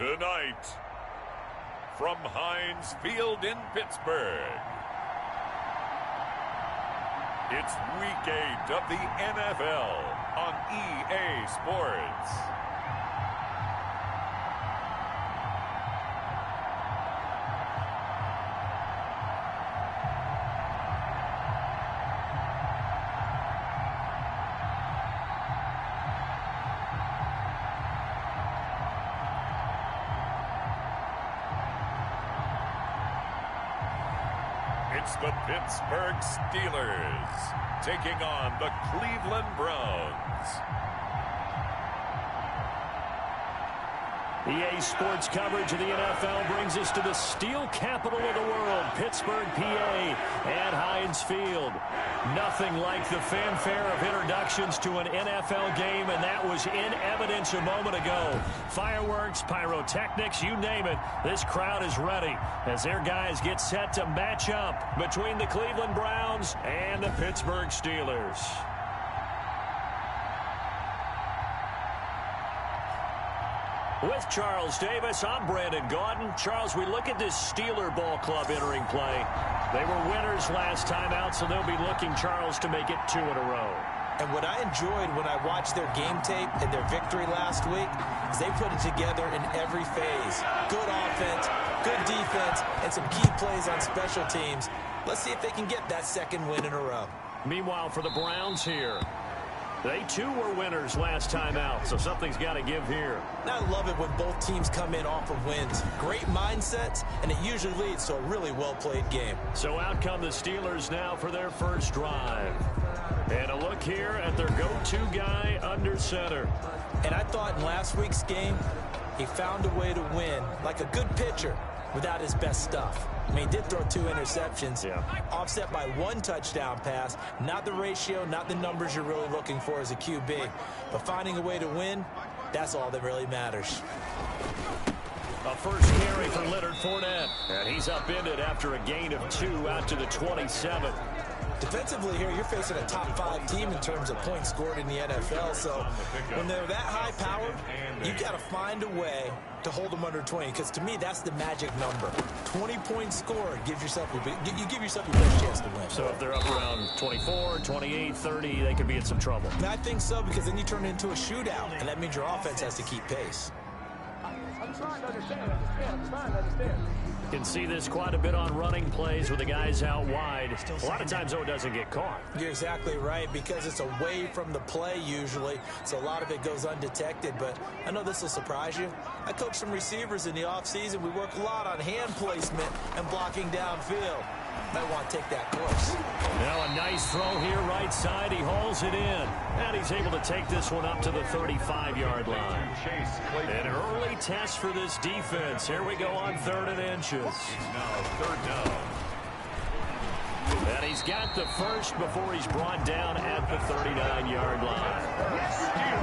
Tonight, from Heinz Field in Pittsburgh, it's Week 8 of the NFL on EA Sports. It's the Pittsburgh Steelers taking on the Cleveland Browns. EA Sports coverage of the NFL brings us to the steel capital of the world, Pittsburgh, PA, at Heinz Field. Nothing like the fanfare of introductions to an NFL game, and that was in evidence a moment ago. Fireworks, pyrotechnics, you name it, this crowd is ready as their guys get set to match up between the Cleveland Browns and the Pittsburgh Steelers. With Charles Davis, I'm Brandon Gaudin. Charles, we look at this Steeler ball club entering play. They were winners last time out, so they'll be looking, Charles, to make it 2 in a row. And what I enjoyed when I watched their game tape and their victory last week is they put it together in every phase. Good offense, good defense, and some key plays on special teams. Let's see if they can get that second win in a row. Meanwhile, for the Browns here, they too were winners last time out, so something's got to give here. I love it when both teams come in off of wins. Great mindsets, and it usually leads to a really well-played game. So out come the Steelers now for their first drive. And a look here at their go-to guy under center. And I thought in last week's game, he found a way to win like a good pitcher without his best stuff. I mean, he did throw 2 interceptions, offset by 1 touchdown pass. Not the ratio, not the numbers you're really looking for as a QB. But finding a way to win, that's all that really matters. A first carry for Leonard Fournette. And he's upended after a gain of 2 out to the 27. Defensively here, you're facing a top 5 team in terms of points scored in the NFL. So when they're that high powered, you got to find a way to hold them under 20. Because to me, that's the magic number. 20 points scored gives yourself you give yourself your best chance to win. So if they're up around 24, 28, 30, they could be in some trouble. And I think so, because then you turn it into a shootout, and that means your offense has to keep pace. I'm trying to understand. I'm trying to understand. Can see this quite a bit on running plays with the guys out wide. A lot of times, though, it doesn't get caught. You're exactly right, because it's away from the play usually, so a lot of it goes undetected. But I know this will surprise you. I coach some receivers in the offseason. We work a lot on hand placement and blocking downfield. Might want to take that course. Now a nice throw here right side. He hauls it in. And he's able to take this one up to the 35-yard line. An early test for this defense. Here we go on 3rd and inches. Now 3rd down. And he's got the first before he's brought down at the 39-yard line.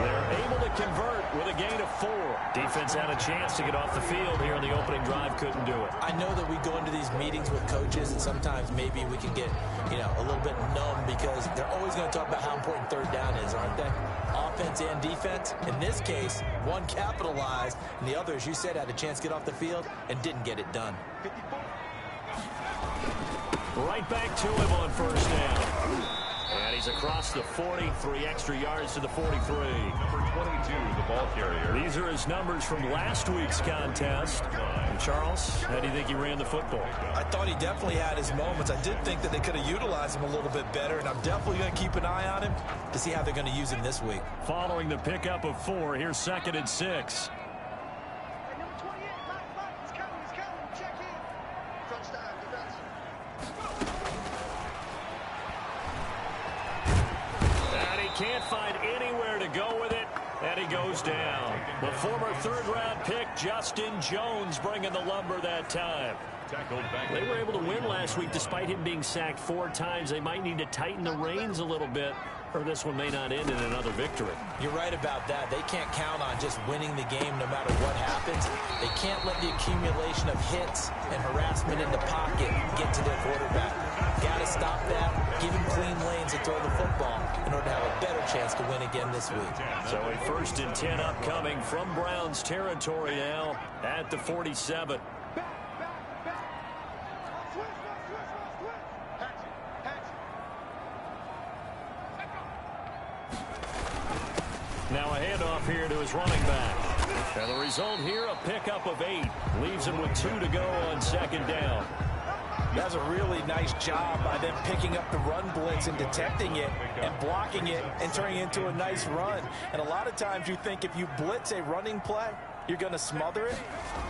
They're able to convert with a gain of 4. Defense had a chance to get off the field here in the opening drive, couldn't do it. I know that we go into these meetings with coaches, and sometimes maybe we can get, a little bit numb, because they're always going to talk about how important 3rd down is, aren't they? Offense and defense. In this case, one capitalized, and the other, as you said, had a chance to get off the field and didn't get it done. Right back to him on 1st down. And he's across the 40, 3 extra yards to the 43. Number 22, the ball carrier. These are his numbers from last week's contest. And Charles, how do you think he ran the football? I thought he definitely had his moments. I did think that they could have utilized him a little bit better, and I'm definitely going to keep an eye on him to see how they're going to use him this week. Following the pickup of 4, here's 2nd and 6. Can't find anywhere to go with it, and he goes down. The former 3rd-round pick, Justin Jones, bringing the lumber that time. They were able to win last week despite him being sacked 4 times. They might need to tighten the reins a little bit, or this one may not end in another victory. You're right about that. They can't count on just winning the game no matter what happens. They can't let the accumulation of hits and harassment in the pocket get to their quarterback. Got to stop that, give him clean lanes to throw the football in order to have a better chance to win again this week. So a 1st and 10 upcoming from Browns territory now at the 47. Now a handoff here to his running back. And the result here, a pickup of 8. Leaves him with 2 to go on 2nd down. That's a really nice job by them picking up the run blitz and detecting it and blocking it and turning it into a nice run. And a lot of times you think if you blitz a running play, you're going to smother it.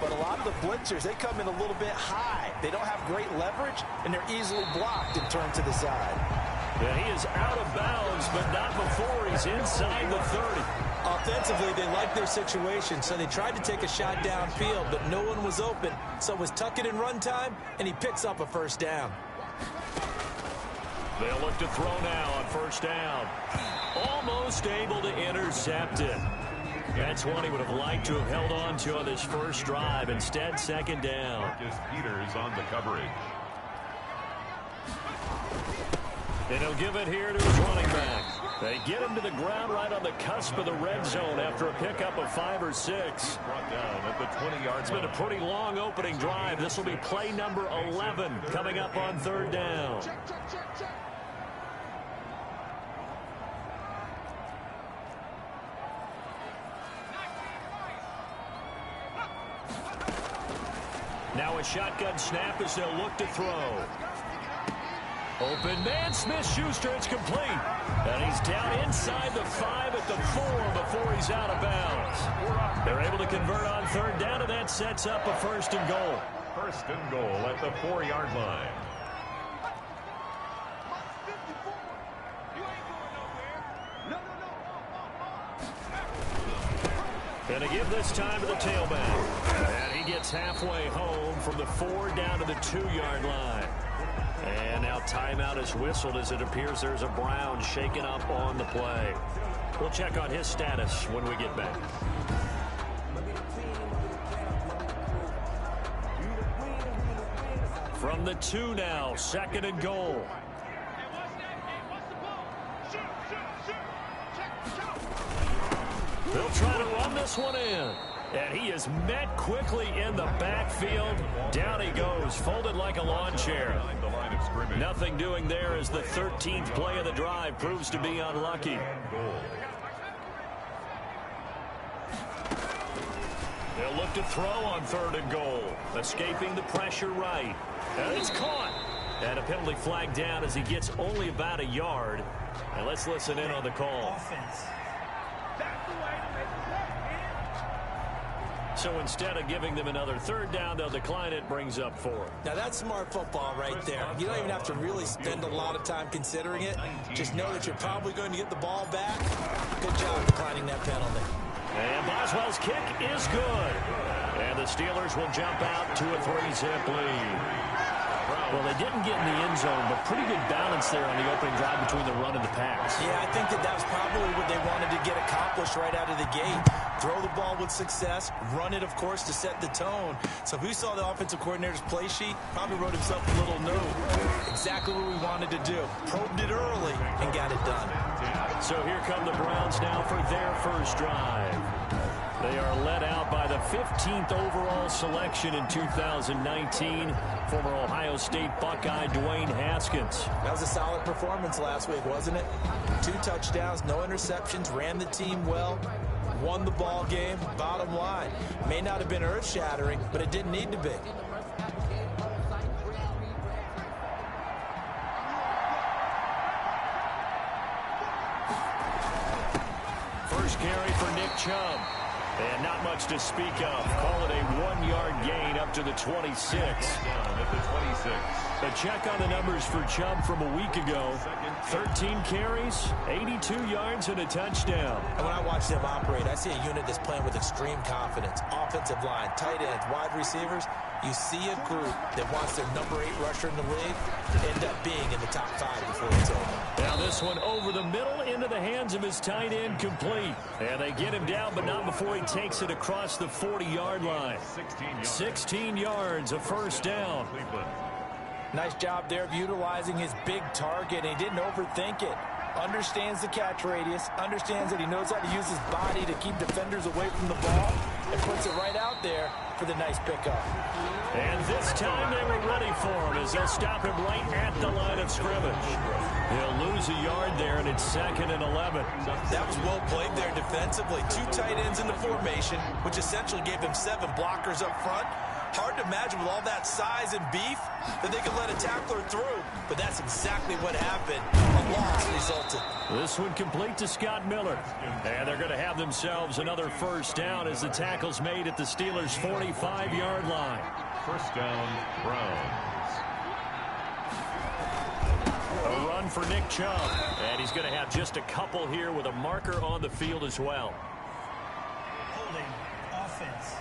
But a lot of the blitzers, they come in a little bit high. They don't have great leverage, and they're easily blocked and turned to the side. Yeah, he is out of bounds, but not before he's inside the 30. Offensively, they like their situation, so they tried to take a shot downfield, but no one was open. So it was tuck it in run time, and he picks up a 1st down. They'll look to throw now on 1st down. Almost able to intercept it. That's one he would have liked to have held on to on this first drive. Instead, 2nd down. Marcus Peters on the coverage. And he'll give it here to his running back. They get him to the ground right on the cusp of the red zone after a pickup of 5 or 6. Brought down at the 20-yard It's been a pretty long opening drive. This will be play number 11 coming up on 3rd down. Now a shotgun snap as they'll look to throw. Open man, Smith-Schuster, it's complete. And he's down inside the 5 at the 4 before he's out of bounds. They're able to convert on 3rd down, and that sets up a 1st and goal. 1st and goal at the 4-yard line. And to give this time to the tailback. And he gets halfway home from the 4 down to the 2-yard line. And now timeout is whistled as it appears there's a Brown shaken up on the play. We'll check on his status when we get back. From the 2 now, 2nd and goal. They'll try to run this one in. And he is met quickly in the backfield. Down he goes, folded like a lawn chair. Nothing doing there as the 13th play of the drive proves to be unlucky. They'll look to throw on 3rd and goal. Escaping the pressure right. And it's caught. And a penalty flag down as he gets only about a yard. And let's listen in on the call. So instead of giving them another 3rd down, they'll decline it, brings up 4. Now that's smart football right there. You don't even have to really spend a lot of time considering it. Just know that you're probably going to get the ball back. Good job declining that penalty. And Boswell's kick is good. And the Steelers will jump out to a 3-zip lead. Well, they didn't get in the end zone, but pretty good balance there on the opening drive between the run and the pass. Yeah, I think that was probably what they wanted to get accomplished right out of the gate. Throw the ball with success, run it, of course, to set the tone. So if we saw the offensive coordinator's play sheet, probably wrote himself a little note. Exactly what we wanted to do. Probed it early and got it done. So here come the Browns now for their first drive. They are led out by the 15th overall selection in 2019, former Ohio State Buckeye Dwayne Haskins. That was a solid performance last week, wasn't it? 2 touchdowns, no interceptions, ran the team well, won the ball game. Bottom line, may not have been earth-shattering, but it didn't need to be. First carry for Nick Chubb. And not much to speak of. Call it a 1-yard gain up to the 26. Down at the 26. A check on the numbers for Chubb from a week ago. 13 carries, 82 yards, and a touchdown. And when I watch them operate, I see a unit that's playing with extreme confidence. offensive line, tight ends, wide receivers, you see a group that wants their number 8 rusher in the league end up being in the top 5 before it's over. Now this one over the middle into the hands of his tight end, complete. And they get him down, but not before he takes it across the 40-yard line. 16 yards, a first down. Nice job there of utilizing his big target. He didn't overthink it. Understands the catch radius, understands that he knows how to use his body to keep defenders away from the ball, and puts it right out there for the nice pickup. And this time they were ready for him as they'll stop him right at the line of scrimmage. He'll lose a yard there, and it's 2nd and 11. That was well played there defensively. 2 tight ends in the formation, which essentially gave them 7 blockers up front. Hard to imagine with all that size and beef that they could let a tackler through. But that's exactly what happened. A loss resulted. This one complete to Scott Miller. And they're going to have themselves another first down as the tackle's made at the Steelers' 45-yard line. First down, Browns. A run for Nick Chubb. And he's going to have just a couple here with a marker on the field as well. Holding offense.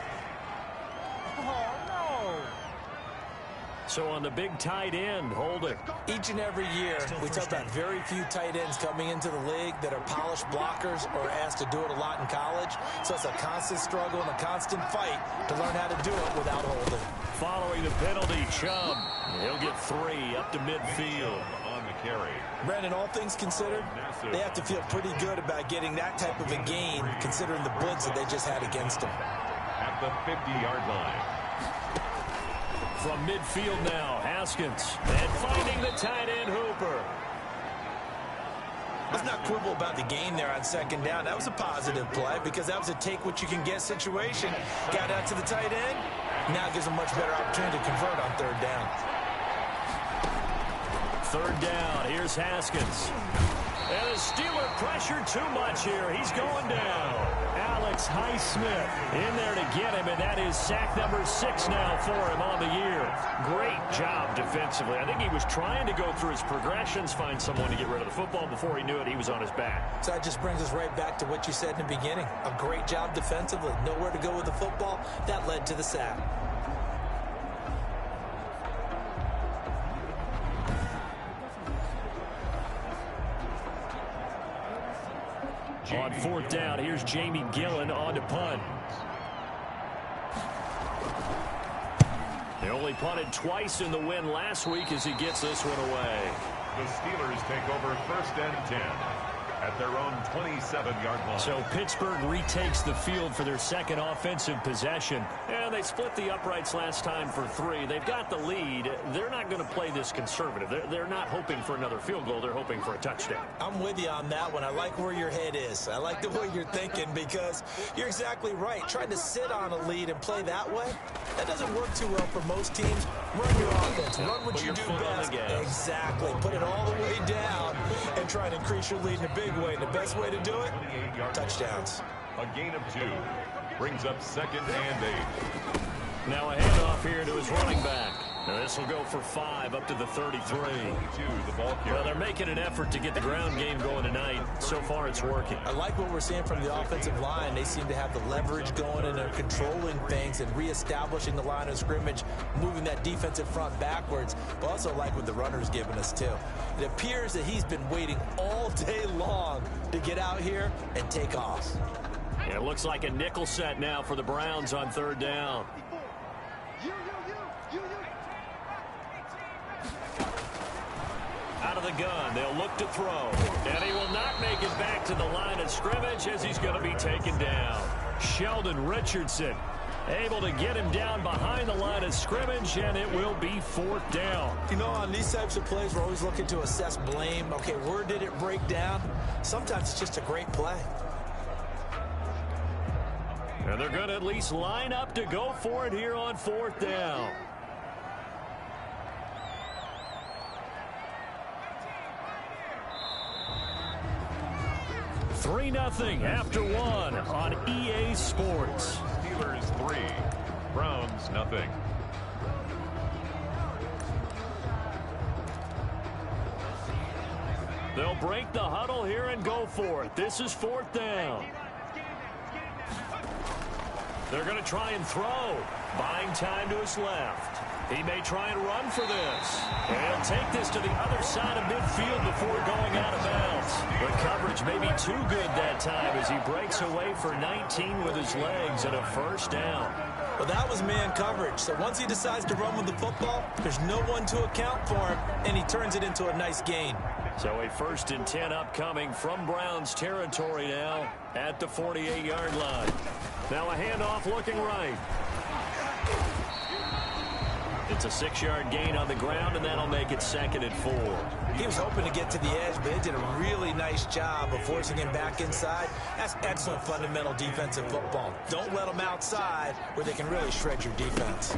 So on the big tight end, holding. Each and every year, we talk about very few tight ends coming into the league that are polished blockers or asked to do it a lot in college. So it's a constant struggle and a constant fight to learn how to do it without holding. Following the penalty, Chubb, he'll get 3 up to midfield. On the carry. Brandon, all things considered, they have to feel pretty good about getting that type of a gain considering the blitz that they just had against them. At the 50-yard line. From midfield now, Haskins. And finding the tight end, Hooper. Let's not quibble about the gain there on 2nd down. That was a positive play because that was a take-what-you-can-get situation. Got out to the tight end. Now gives a much better opportunity to convert on 3rd down. 3rd down, here's Haskins. And the Steeler pressure too much here. He's going down. Alex Highsmith in there to get him, and that is sack number 6 now for him on the year. Great job defensively. I think he was trying to go through his progressions, find someone to get rid of the football. Before he knew it, he was on his back. So that just brings us right back to what you said in the beginning. A great job defensively. Nowhere to go with the football. That led to the sack. On 4th down, here's Jamie Gillen on to punt. They only punted twice in the win last week as he gets this one away. The Steelers take over 1st and 10 at their own 27-yard line. So Pittsburgh retakes the field for their 2nd offensive possession. And they split the uprights last time for 3. They've got the lead. They're not going to play this conservative. They're not hoping for another field goal. They're hoping for a touchdown. I'm with you on that one. I like where your head is. I like the way you're thinking because you're exactly right. Trying to sit on a lead and play that way, that doesn't work too well for most teams. Run your offense. Run what you do best. Exactly. Put it all the way down and try to increase your lead in a big way. And the best way to do it, touchdowns. A gain of 2 brings up 2nd and 8. Now a handoff here to his running back. Now this will go for 5 up to the 33. Well, they're making an effort to get the ground game going tonight. So far, it's working. I like what we're seeing from the offensive line. They seem to have the leverage going and they're controlling things and reestablishing the line of scrimmage, moving that defensive front backwards. But also like what the runner's giving us, too. It appears that he's been waiting all day long to get out here and take off. It looks like a nickel set now for the Browns on 3rd down. Out of the gun, they'll look to throw. And he will not make it back to the line of scrimmage as he's going to be taken down. Sheldon Richardson able to get him down behind the line of scrimmage, and it will be 4th down. You know, on these types of plays, we're always looking to assess blame. Okay, where did it break down? Sometimes it's just a great play. And they're going to at least line up to go for it here on 4th down. Three 3-0 after 1 on EA Sports. Steelers 3, Browns 0. They'll break the huddle here and go for it. This is 4th down. They're going to try and throw. Buying time to his left. He may try and run for this. And he'll take this to the other side of midfield before going out of bounds. The coverage may be too good that time as he breaks away for 19 with his legs and a first down. Well, that was man coverage. So once he decides to run with the football, there's no one to account for him, and he turns it into a nice gain. So a 1st and 10 upcoming from Browns territory now at the 48-yard line. Now a handoff looking right. It's a 6-yard gain on the ground, and that'll make it 2nd and 4. He was hoping to get to the edge, but they did a really nice job of forcing him back inside. That's excellent fundamental defensive football. Don't let them outside where they can really shred your defense.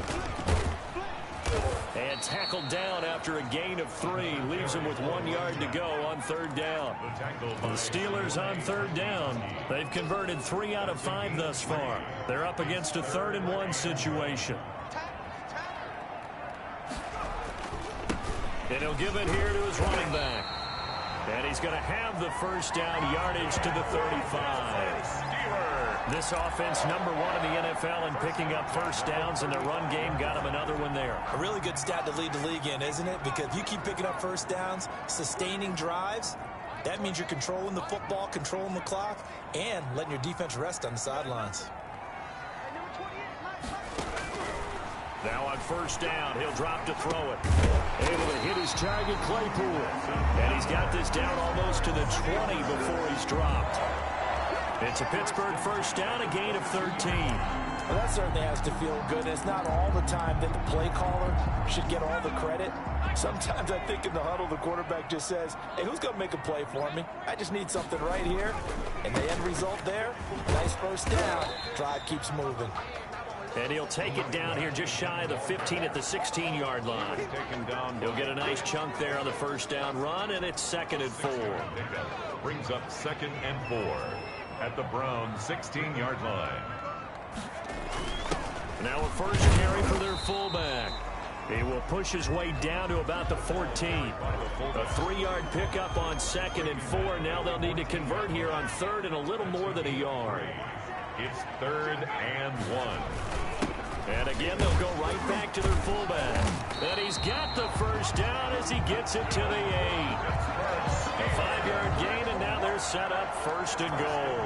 And tackled down after a gain of 3. Leaves him with 1 yard to go on 3rd down. The Steelers on 3rd down. They've converted 3 out of 5 thus far. They're up against a 3rd and 1 situation. And he'll give it here to his running back. And he's going to have the first down, yardage to the 35. This offense #1 in the NFL in picking up first downs, and the run game got him another one there. A really good stat to lead the league in, isn't it? Because if you keep picking up first downs, sustaining drives, that means you're controlling the football, controlling the clock, and letting your defense rest on the sidelines. Now on first down, he'll drop to throw it. Able to hit his target, Claypool. And he's got this down almost to the 20 before he's dropped. It's a Pittsburgh first down, a gain of 13. Well, that certainly has to feel good. It's not all the time that the play caller should get all the credit. Sometimes I think in the huddle, the quarterback just says, hey, who's going to make a play for me? I just need something right here. And the end result there, nice first down. Drive keeps moving. And he'll take it down here just shy of the 15 at the 16-yard line. He'll get a nice chunk there on the first down run, and it's 2nd and 4. Brings up 2nd and 4 at the Browns' 16-yard line. Now a first carry for their fullback. He will push his way down to about the 14. A 3-yard pickup on 2nd and 4. Now they'll need to convert here on 3rd and a little more than a yard. It's 3rd and 1. And again, they'll go right back to their fullback. And he's got the first down as he gets it to the 8. A 5-yard gain, and now they're set up 1st and goal.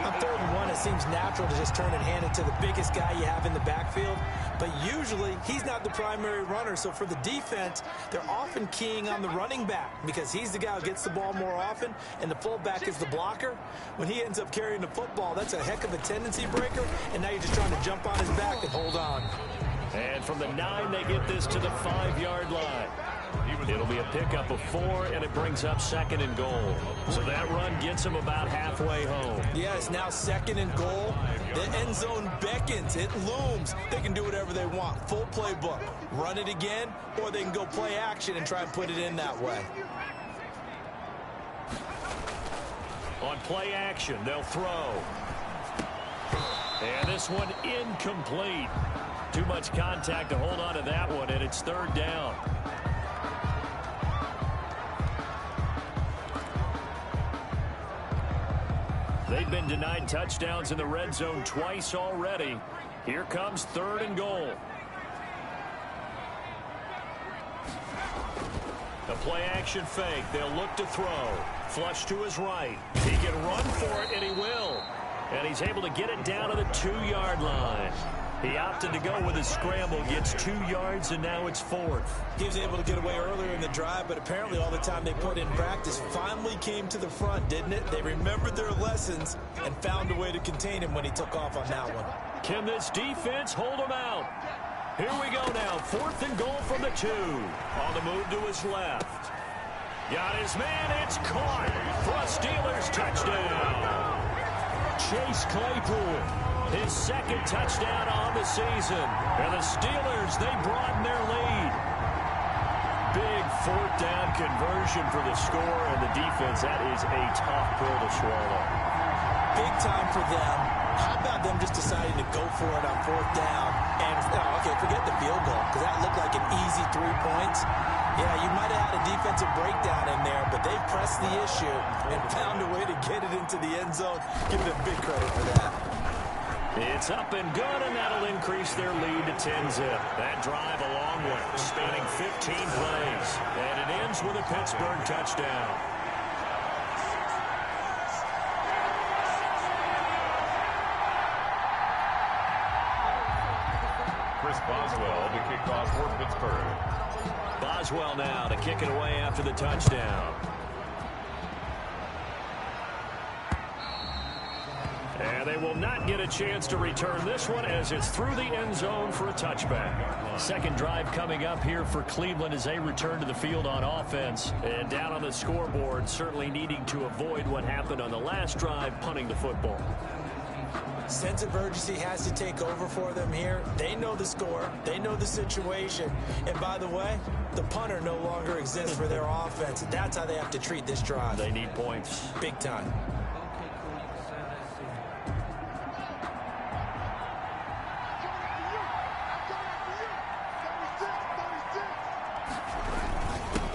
On 3rd and 1, it seems natural to just turn and hand it to the biggest guy you have in the backfield. But usually, he's not the primary runner. So for the defense, they're often keying on the running back because he's the guy who gets the ball more often, and the fullback is the blocker. When he ends up carrying the football, that's a heck of a tendency breaker, and now you're just trying to jump on his back and hold on. And from the 9, they get this to the 5-yard line. It'll be a pickup of 4, and it brings up 2nd and goal. So that run gets them about halfway home. Yeah, it's now 2nd and goal. The end zone beckons. It looms. They can do whatever they want. Full playbook. Run it again, or they can go play action and try and put it in that way. On play action, they'll throw. And this one incomplete. Too much contact to hold on to that one, and it's 3rd down. They've been denied touchdowns in the red zone twice already. Here comes 3rd and goal. The play action fake. They'll look to throw. Flush to his right. He can run for it, and he will. And he's able to get it down to the 2-yard line. He opted to go with his scramble, gets 2 yards, and now it's 4th. He was able to get away earlier in the drive, but apparently all the time they put in practice finally came to the front, didn't it? They remembered their lessons and found a way to contain him when he took off on that one. Can this defense hold him out? Here we go now, 4th and goal from the 2. On the move to his left. Got his man, it's caught for a Steelers touchdown. Chase Claypool, his 2nd touchdown on the season. And the Steelers, they broaden their lead. Big 4th down conversion for the score, and the defense, that is a tough pill to swallow. Big time for them. How about them just deciding to go for it on 4th down? And, okay, forget the field goal, because that looked like an easy 3 points. Yeah, you might have had a defensive breakdown in there, but they pressed the issue and found a way to get it into the end zone. Give them big credit for that. It's up and good, and that'll increase their lead to 10-zip. That drive a long way, spanning 15 plays. And it ends with a Pittsburgh touchdown. Chris Boswell to kick off for Pittsburgh. Boswell now to kick it away after the touchdown. And they will not get a chance to return this one as it's through the end zone for a touchback. Second drive coming up here for Cleveland as they return to the field on offense. And down on the scoreboard, certainly needing to avoid what happened on the last drive, punting the football. Sense of urgency has to take over for them here. They know the score. They know the situation. And by the way, the punter no longer exists for their offense. That's how they have to treat this drive. They need points. Big time.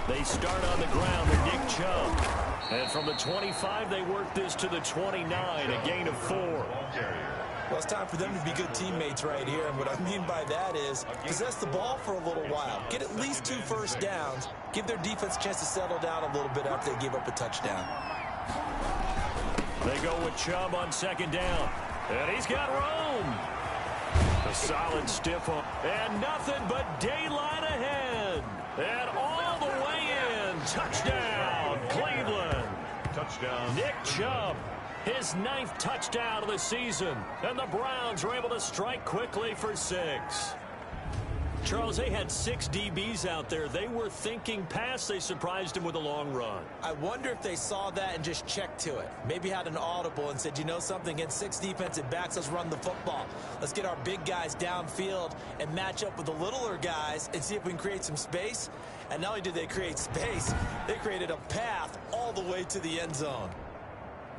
They start on the ground with Nick Chubb. And from the 25, they work this to the 29, a gain of 4. Well, it's time for them to be good teammates right here. And what I mean by that is possess the ball for a little while. Get at least 2 first downs. Give their defense a chance to settle down a little bit after they give up a touchdown. They go with Chubb on second down. And he's got room. A solid stiff one. And nothing but daylight ahead. And all the way in. Touchdown, Cleveland. Touchdown. Nick Chubb, his 9th touchdown of the season. And the Browns were able to strike quickly for 6. Charles, they had 6 DBs out there. They were thinking pass. They surprised him with a long run. I wonder if they saw that and just checked to it. Maybe had an audible and said, you know something, against 6 defensive backs, let's run the football. Let's get our big guys downfield and match up with the littler guys and see if we can create some space. And not only did they create space, they created a path all the way to the end zone.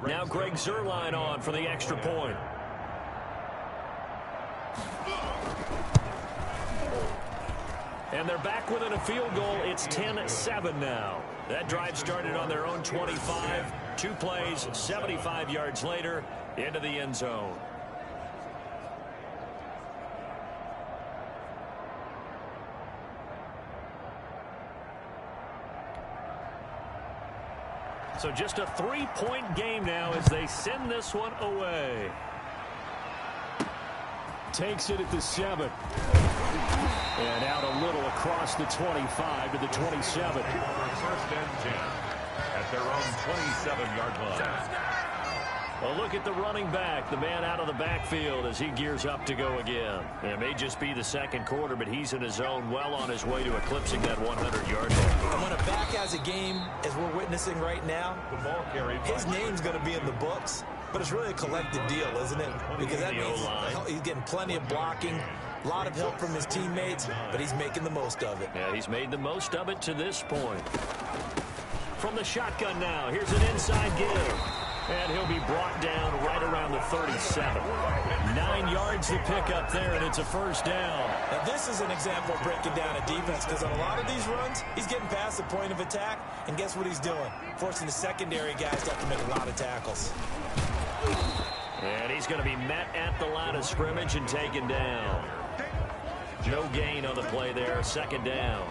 Now Greg Zuerlein on for the extra point. And they're back within a field goal. It's 10-7 now. That drive started on their own 25. 2 plays, 75 yards later, into the end zone. So just a 3-point game now as they send this one away. Takes it at the 7. And out a little across the 25 to the 27. First and 10 at their own 27-yard line. Well, look at the running back, the man out of the backfield as he gears up to go again. It may just be the second quarter, but he's in his zone, well on his way to eclipsing that 100-yard mark. And when a back has a game, as we're witnessing right now, The ball carried. his name's going to be in the books. But it's really a collective deal, isn't it? Because that means he's getting plenty of blocking, a lot of help from his teammates, but he's making the most of it. Yeah, he's made the most of it to this point. From the shotgun now, here's an inside give. And he'll be brought down right around the 37. 9 yards to pick up there, and it's a first down. Now, this is an example of breaking down a defense, because on a lot of these runs, he's getting past the point of attack, and guess what he's doing? Forcing the secondary guys to have to make a lot of tackles. And he's going to be met at the line of scrimmage and taken down. No gain on the play there, second down.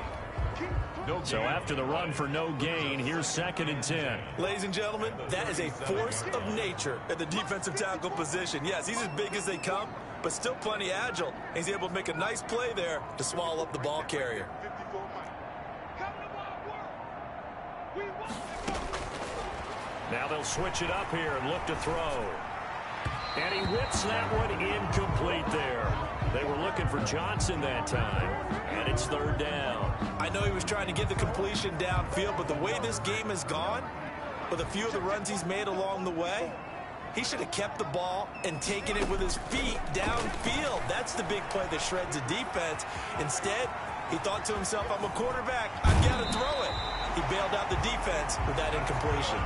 So after the run for no gain, here's 2nd and 10. Ladies and gentlemen, that is a force of nature at the defensive tackle position. Yes, he's as big as they come, but still plenty agile. He's able to make a nice play there to swallow up the ball carrier. Now they'll switch it up here and look to throw. And he whips that one incomplete there. They were looking for Johnson that time, and it's 3rd down. I know he was trying to get the completion downfield, but the way this game has gone, with a few of the runs he's made along the way, he should have kept the ball and taken it with his feet downfield. That's the big play that shreds a defense. Instead, he thought to himself, I'm a quarterback, I've got to throw it. He bailed out the defense with that incompletion.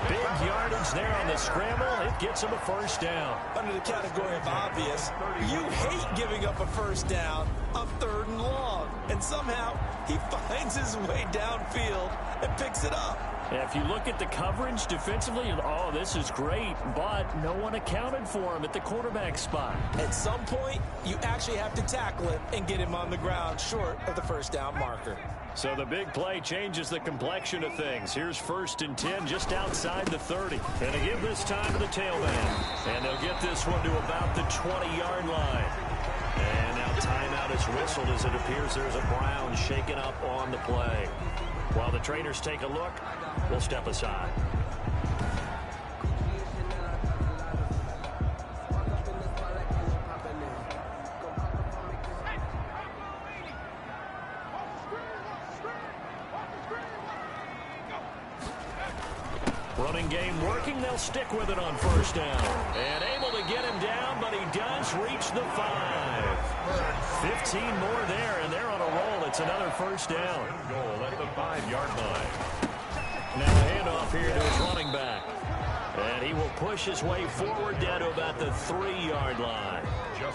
Big yardage there on the scramble. It gets him a first down. Under the category of obvious, you hate giving up a first down on 3rd and long. And somehow, he finds his way downfield and picks it up. If you look at the coverage defensively, oh, this is great, but no one accounted for him at the quarterback spot. At some point, you actually have to tackle it and get him on the ground short of the first down marker. So the big play changes the complexion of things. Here's 1st and 10 just outside the 30. And they give this time to the tailback. And they'll get this one to about the 20-yard line. And now timeout is whistled as it appears there's a Brown shaken up on the play. While the trainers take a look, we'll step aside. Running game working. They'll stick with it on 1st down. And able to get him down, but he does reach the 5. 15 more there, and they're on a roll. It's another 1st down. Goal at the 5-yard line. Now a handoff here to his running back. And he will push his way forward down to about the 3-yard line.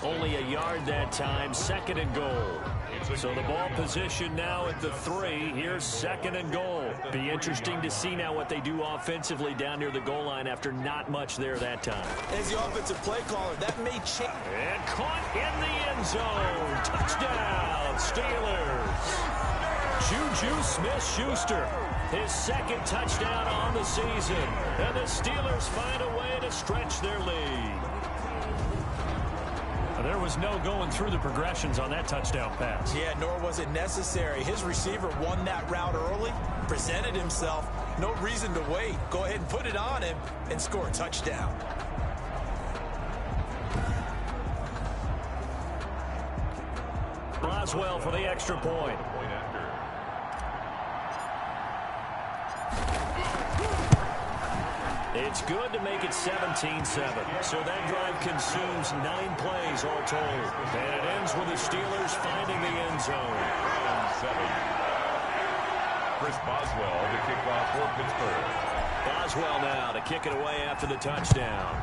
Only a yard that time, 2nd and goal. So the ball position now at the 3. Here's 2nd and goal. Be interesting to see now what they do offensively down near the goal line after not much there that time. As the offensive play caller, that may change. And caught in the end zone. Touchdown, Steelers. Juju Smith-Schuster, his 2nd touchdown on the season. And the Steelers find a way to stretch their lead. There was no going through the progressions on that touchdown pass. Yeah, nor was it necessary. His receiver won that route early, presented himself. No reason to wait. Go ahead and put it on him and score a touchdown. Boswell for the extra point. It's good to make it 17-7. So that drive consumes 9 plays all told. And it ends with the Steelers finding the end zone. 7. Chris Boswell to kick off for Pittsburgh. Boswell now to kick it away after the touchdown.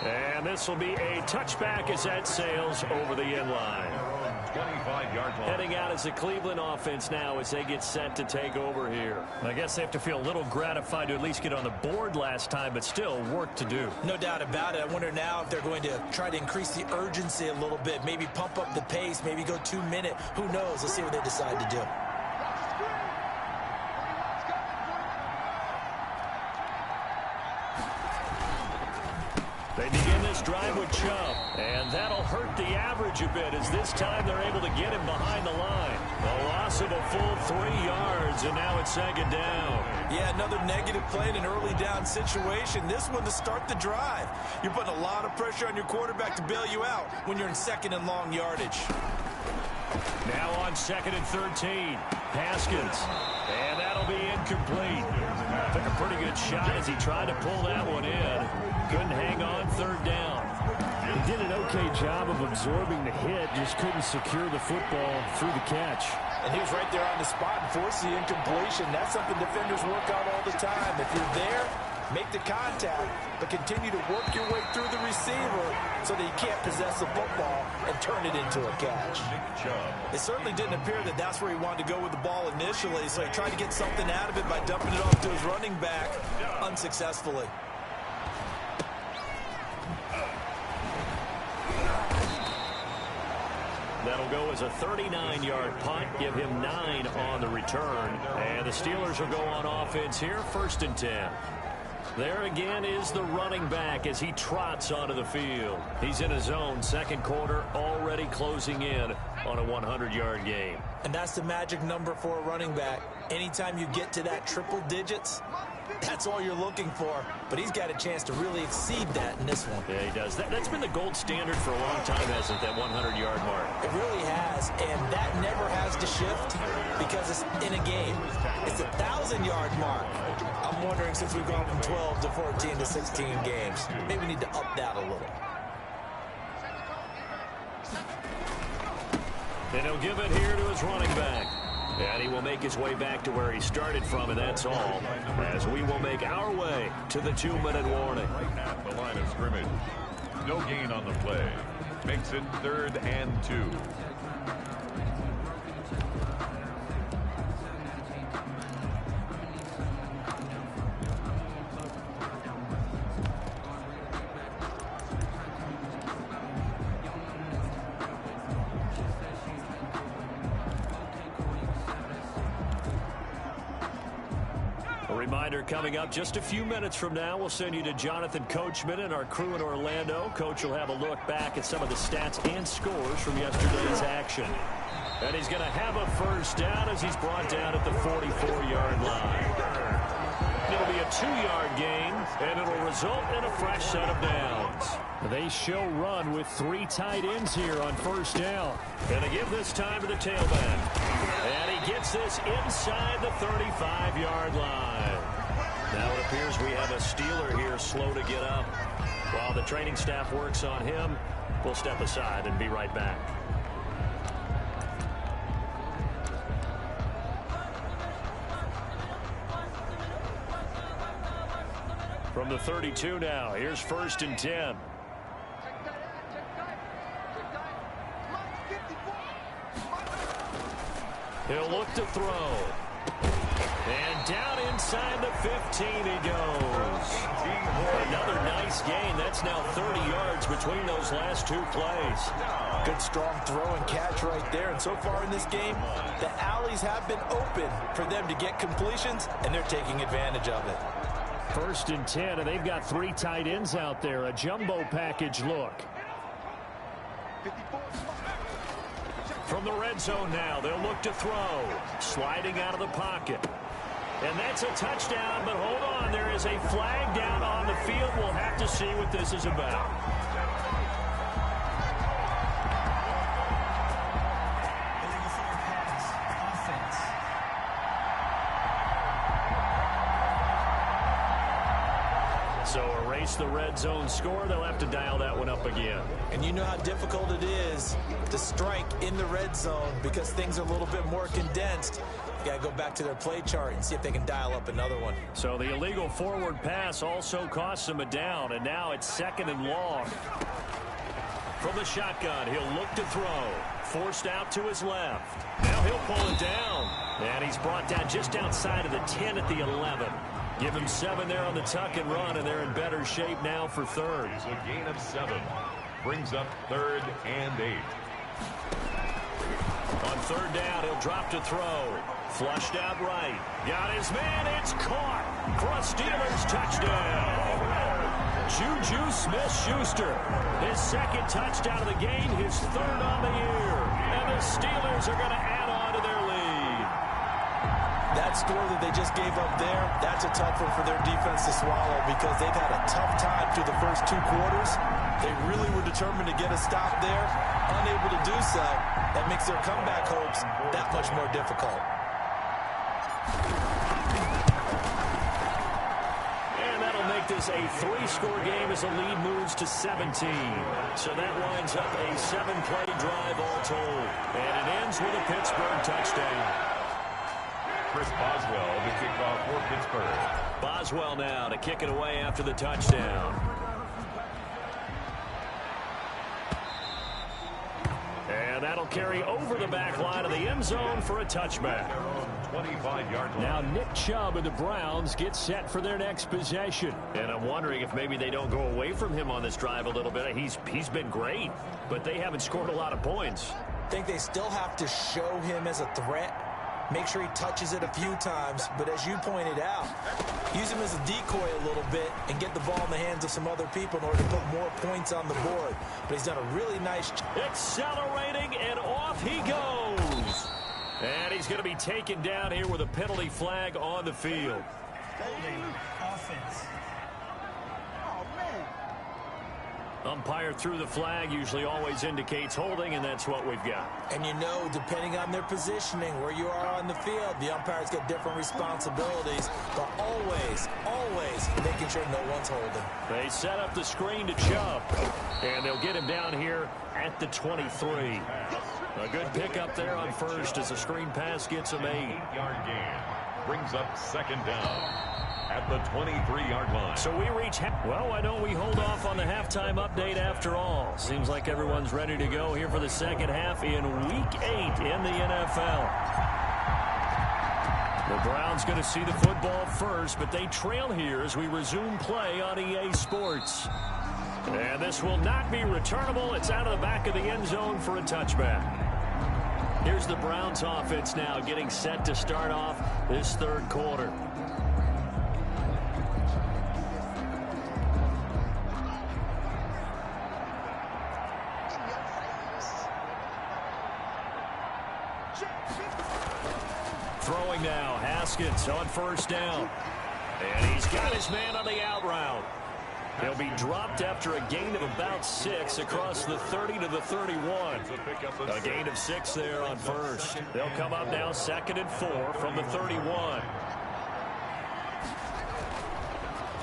And this will be a touchback as that sails over the end line. 25-yard line. Heading out as the Cleveland offense now as they get set to take over here. I guess they have to feel a little gratified to at least get on the board last time, but still work to do. No doubt about it. I wonder now if they're going to try to increase the urgency a little bit, maybe pump up the pace, maybe go 2-minute. Who knows? Let's see what they decide to do. They begin this drive with Chubb, and that'll hurt the average a bit as this time they're able to get him behind the line. A loss of a full 3 yards, and now it's 2nd down. Yeah, another negative play in an early down situation. This one to start the drive. You're putting a lot of pressure on your quarterback to bail you out when you're in 2nd and long yardage. Now on 2nd and 13, Haskins, and that'll be incomplete. Took a pretty good shot as he tried to pull that one in. Couldn't hang on 3rd down. He did an okay job of absorbing the hit, just couldn't secure the football through the catch. And he was right there on the spot and forced the incompletion. That's something defenders work out all the time. If you're there, make the contact, but continue to work your way through the receiver so that you can't possess the football and turn it into a catch. It certainly didn't appear that that's where he wanted to go with the ball initially, so he tried to get something out of it by dumping it off to his running back unsuccessfully. That'll go as a 39-yard punt, give him 9 on the return. And the Steelers will go on offense here, 1st and 10. There again is the running back as he trots onto the field. He's in his zone, 2nd quarter, already closing in on a 100-yard game. And that's the magic number for a running back. Anytime you get to that triple digits, that's all you're looking for. But he's got a chance to really exceed that in this one. Yeah, he does. That's been the gold standard for a long time, hasn't it, that 100-yard mark? It really has, and that never has to shift because it's in a game. It's a 1,000-yard mark. I'm wondering, since we've gone from 12 to 14 to 16 games, maybe we need to up that a little. And he'll give it here to his running back. And he will make his way back to where he started from, and that's all, as we will make our way to the 2-minute warning. Right at the line of scrimmage. No gain on the play. Makes it 3rd and 2. here coming up just a few minutes from now. We'll send you to Jonathan Coachman and our crew in Orlando. Coach will have a look back at some of the stats and scores from yesterday's action. And he's going to have a first down as he's brought down at the 44-yard line. It'll be a 2-yard gain, and it'll result in a fresh set of downs. They show run with 3 tight ends here on first down. Going to give this time to the tailback. And he gets this inside the 35-yard line. Now it appears we have a Steeler here slow to get up. While the training staff works on him, we'll step aside and be right back. From the 32 now, here's 1st and 10. He'll look to throw. And down inside the 15 he goes. Another nice gain. That's now 30 yards between those last 2 plays. Good strong throw and catch right there. And so far in this game, the alleys have been open for them to get completions, and they're taking advantage of it. 1st and 10, and they've got 3 tight ends out there. A jumbo package look. From the red zone now, they'll look to throw. Sliding out of the pocket. And that's a touchdown, but hold on. There is a flag down on the field. We'll have to see what this is about. So erase the red zone score. They'll have to dial that one up again. And you know how difficult it is to strike in the red zone because things are a little bit more condensed. You got to go back to their play chart and see if they can dial up another one. So the illegal forward pass also costs them a down, and now it's 2nd and long. From the shotgun, he'll look to throw. Forced out to his left. Now he'll pull it down. And he's brought down just outside of the 10 at the 11. Give him 7 there on the tuck and run, and they're in better shape now for 3rd. It's a gain of 7. Brings up 3rd and 8. On 3rd down, he'll drop to throw. Flushed out right. Got his man. It's caught for a Steelers touchdown. Juju Smith-Schuster. His 2nd touchdown of the game, his 3rd on the year. And the Steelers are going to add on to their lead. That score that they just gave up there, that's a tough one for their defense to swallow because they've had a tough time through the first 2 quarters. They really were determined to get a stop there. Unable to do so, that makes their comeback hopes that much more difficult. And that'll make this a 3-score game as the lead moves to 17. So that winds up a 7-play drive all told. And it ends with a Pittsburgh touchdown. Chris Boswell to kick off for Pittsburgh. Boswell now to kick it away after the touchdown. And that'll carry over the back line of the end zone for a touchback. 25-yard line. Now Nick Chubb and the Browns get set for their next possession. And I'm wondering if maybe they don't go away from him on this drive a little bit. He's been great, but they haven't scored a lot of points. I think they still have to show him as a threat. Make sure he touches it a few times, but as you pointed out, use him as a decoy a little bit and get the ball in the hands of some other people in order to put more points on the board. But he's done a really nice job. Accelerating, and off he goes. And he's going to be taken down here with a penalty flag on the field. Offense. Umpire threw the flag, usually always indicates holding, and that's what we've got. And you know, depending on their positioning, where you are on the field, the umpires get different responsibilities, but always making sure no one's holding. They set up the screen to Chubb, and they'll get him down here at the 23. A good pickup there on 1st as the screen pass gets him 8. 8-yard gain. Brings up 2nd down at the 23-yard line. So we reach, well, why don't we hold off on the halftime update after all? Seems like everyone's ready to go here for the second half in Week 8 in the NFL. The Browns going to see the football first, but they trail here as we resume play on EA Sports. And this will not be returnable. It's out of the back of the end zone for a touchback. Here's the Browns offense now getting set to start off this 3rd quarter. Throwing now, Haskins on first down. And he's got his man on the out route. He'll be dropped after a gain of about 6 across the 30 to the 31. A gain of 6 there on first. They'll come up now 2nd and 4 from the 31.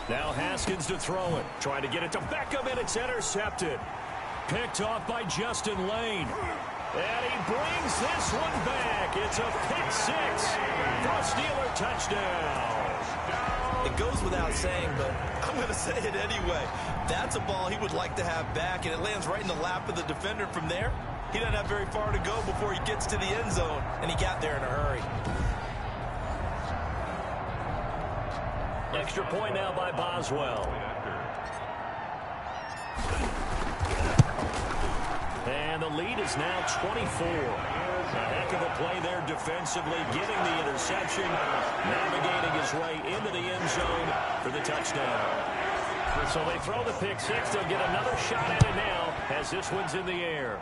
Now Haskins to throw it. Trying to get it to Beckham, and it's intercepted. Picked off by Justin Lane. And he brings this one back. It's a pick 6 for a Steeler touchdown. It goes without saying, but I'm going to say it anyway. That's a ball he would like to have back, and it lands right in the lap of the defender from there. He doesn't have very far to go before he gets to the end zone, and he got there in a hurry. Extra point now by Boswell. And the lead is now 24. A heck of a play there defensively, getting the interception, navigating his way into the end zone for the touchdown. So they throw the pick 6. They'll get another shot at it now as this one's in the air.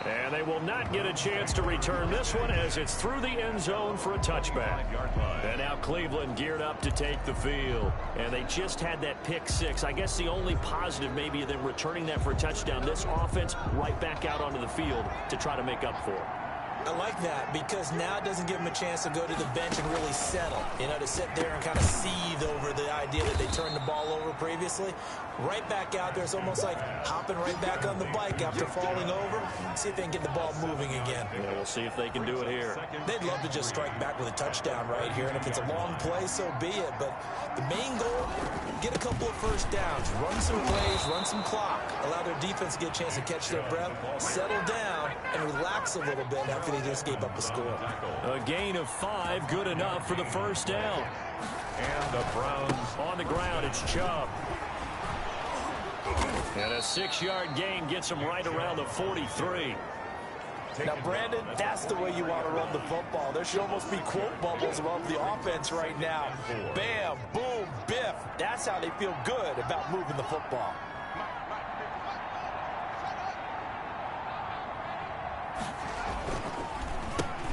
And they will not get a chance to return this one as it's through the end zone for a touchback. And now Cleveland geared up to take the field. And they just had that pick 6. I guess the only positive maybe of them returning that for a touchdown. This offense right back out onto the field to try to make up for it. I like that because now it doesn't give them a chance to go to the bench and really settle. You know, to sit there and kind of seethe over the idea that they turned the ball over previously. Right back out there, it's almost like hopping right back on the bike after falling over. See if they can get the ball moving again. Yeah, we'll see if they can do it here. They'd love to just strike back with a touchdown right here, and if it's a long play, so be it. But the main goal, get a couple of first downs, run some plays, run some clock, allow their defense to get a chance to catch their breath, settle down, and relax a little bit after they just gave up a score. A gain of 5, good enough for the first down. And the Browns on the ground, it's Chubb. And a 6-yard gain gets him right around the 43. Now, Brandon, that's the way you want to run the football. There should almost be quote bubbles above the offense right now. Bam, boom, biff. That's how they feel good about moving the football.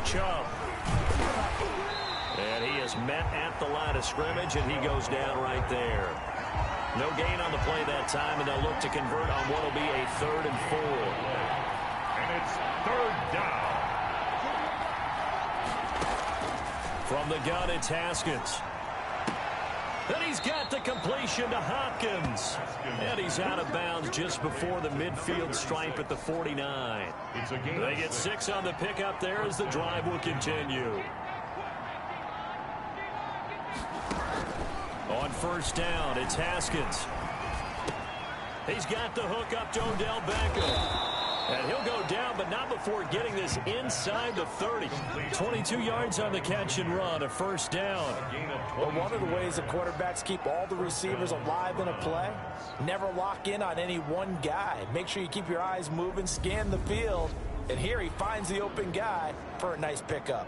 Chubb. And he is met at the line of scrimmage, and he goes down right there. No gain on the play that time, and they'll look to convert on what will be a 3rd and 4. And it's 3rd down. From the gun, it's Haskins. And he's got the completion to Hopkins. And he's out of bounds just before the midfield stripe at the 49. They get 6 on the pickup there as the drive will continue. On first down, it's Haskins. He's got the hook up to Odell Beckham. And he'll go down, but not before getting this inside the 30. 22 yards on the catch and run, a first down. Well, one of the ways the quarterbacks keep all the receivers alive in a play, never lock in on any one guy. Make sure you keep your eyes moving, scan the field. And here he finds the open guy for a nice pickup.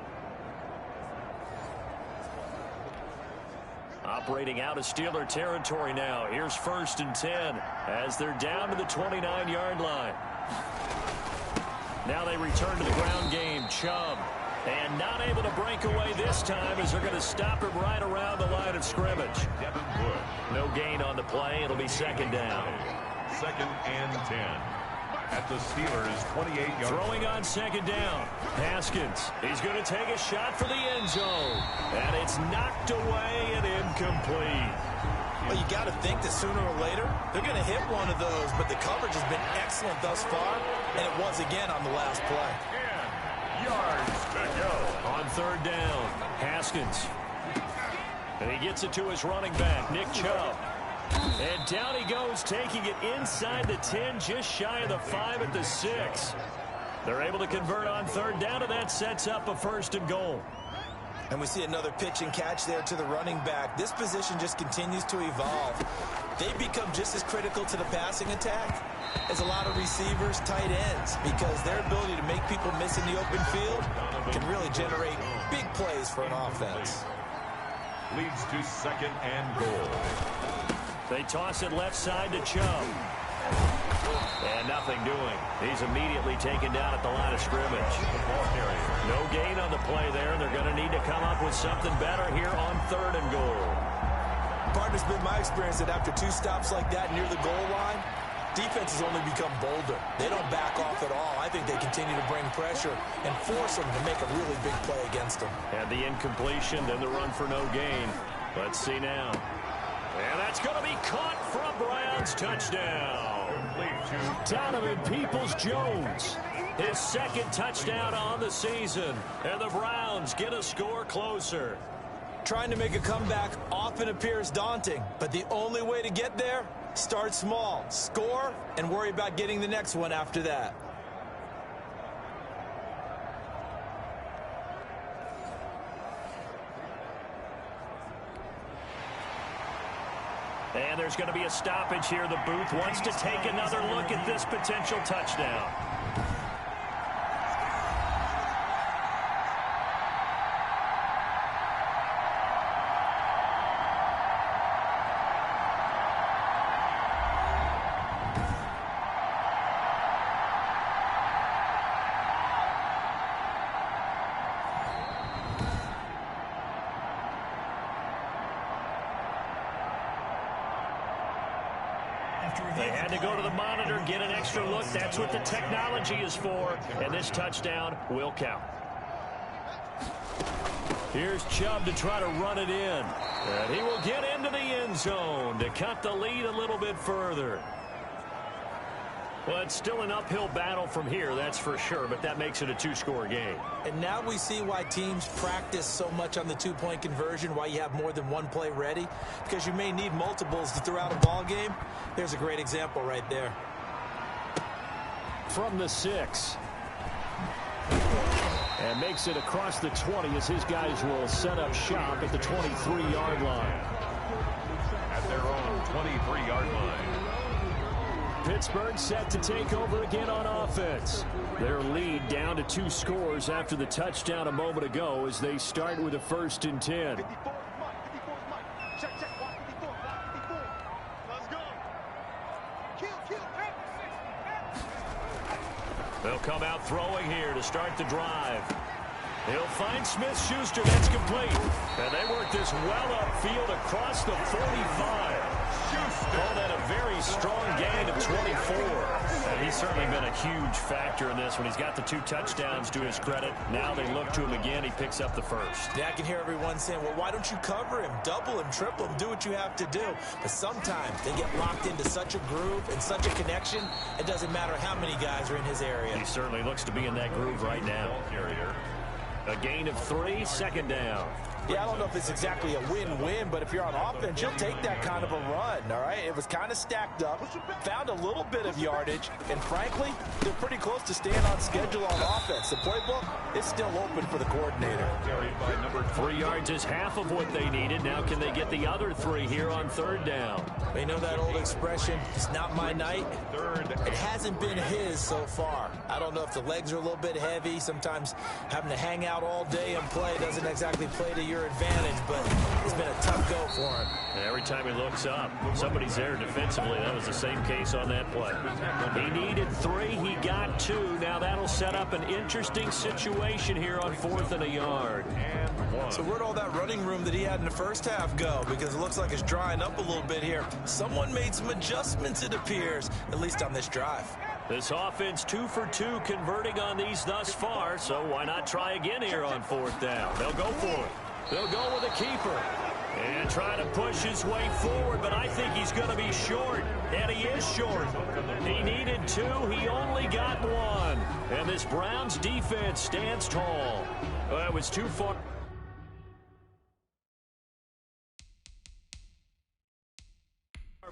Operating out of Steeler territory now. Here's 1st and 10 as they're down to the 29-yard line. Now they return to the ground game. Chubb. And not able to break away this time as they're going to stop him right around the line of scrimmage. No gain on the play. It'll be 2nd down. 2nd and 10. At the Steelers' 28-yard. Throwing on 2nd down. Haskins. He's going to take a shot for the end zone. And it's knocked away and incomplete. Well, you got to think that sooner or later, they're going to hit one of those, but the coverage has been excellent thus far, and it was again on the last play. 10 yards to go. On 3rd down, Haskins. And he gets it to his running back, Nick Chubb. And down he goes, taking it inside the 10, just shy of the 5 at the 6. They're able to convert on 3rd down, and that sets up a 1st and goal. And we see another pitch and catch there to the running back. This position just continues to evolve. They become just as critical to the passing attack as a lot of receivers, tight ends, because their ability to make people miss in the open field can really generate big plays for an offense. Leads to 2nd and goal. They toss it left side to Chubb. And nothing doing. He's immediately taken down at the line of scrimmage. No gain on the play there. They're going to need to come up with something better here on 3rd and goal. Partner's been my experience that after 2 stops like that near the goal line, defenses only become bolder. They don't back off at all. I think they continue to bring pressure and force them to make a really big play against them. And the incompletion, then the run for no gain. Let's see now. And that's going to be caught for a Browns touchdown. Donovan Peoples-Jones, his 2nd touchdown on the season. And the Browns get a score closer. Trying to make a comeback often appears daunting, but the only way to get there, start small, score, and worry about getting the next one after that. And there's going to be a stoppage here. The booth wants to take another look at this potential touchdown. They had to go to the monitor, get an extra look. That's what the technology is for. And this touchdown will count. Here's Chubb to try to run it in. And he will get into the end zone to cut the lead a little bit further. Well, it's still an uphill battle from here, that's for sure, but that makes it a 2-score game. And now we see why teams practice so much on the 2-point conversion, why you have more than one play ready, because you may need multiples to throw out a ball game. There's a great example right there. From the 6. And makes it across the 20 as his guys will set up shop at the 23-yard line. At their own 23-yard line. Pittsburgh set to take over again on offense. Their lead down to 2 scores after the touchdown a moment ago as they start with a 1st and 10. They'll come out throwing here to start the drive. He'll find Smith-Schuster. That's complete. And they work this well upfield across the 45. Call that a very strong gain of 24. And he's certainly been a huge factor in this when he's got the 2 touchdowns to his credit. Now they look to him again. He picks up the 1st. Yeah, I can hear everyone saying, well, why don't you cover him, double him, triple him, do what you have to do. But sometimes they get locked into such a groove and such a connection, it doesn't matter how many guys are in his area. He certainly looks to be in that groove right now. A gain of 3, 2nd down. Yeah, I don't know if it's exactly a win-win, but if you're on offense, you'll take that kind of a run, all right? It was kind of stacked up, found a little bit of yardage, and frankly, they're pretty close to staying on schedule on offense. The playbook is still open for the coordinator. 3 yards is half of what they needed. Now can they get the other 3 here on 3rd down? You know that old expression, it's not my night? It hasn't been his so far. I don't know if the legs are a little bit heavy. Sometimes having to hang out all day and play doesn't exactly play to your advantage, but it's been a tough go for him. And every time he looks up, somebody's there defensively. That was the same case on that play. He needed 3. He got 2. Now that'll set up an interesting situation here on 4th and a yard. So where'd all that running room that he had in the first half go? Because it looks like it's drying up a little bit here. Someone made some adjustments, it appears, at least on this drive. This offense 2 for 2 converting on these thus far, so why not try again here on 4th down? They'll go for it. They'll go with a keeper and try to push his way forward, but I think he's going to be short, and he is short. He needed 2. He only got 1, and this Browns defense stands tall. Well, it was too far.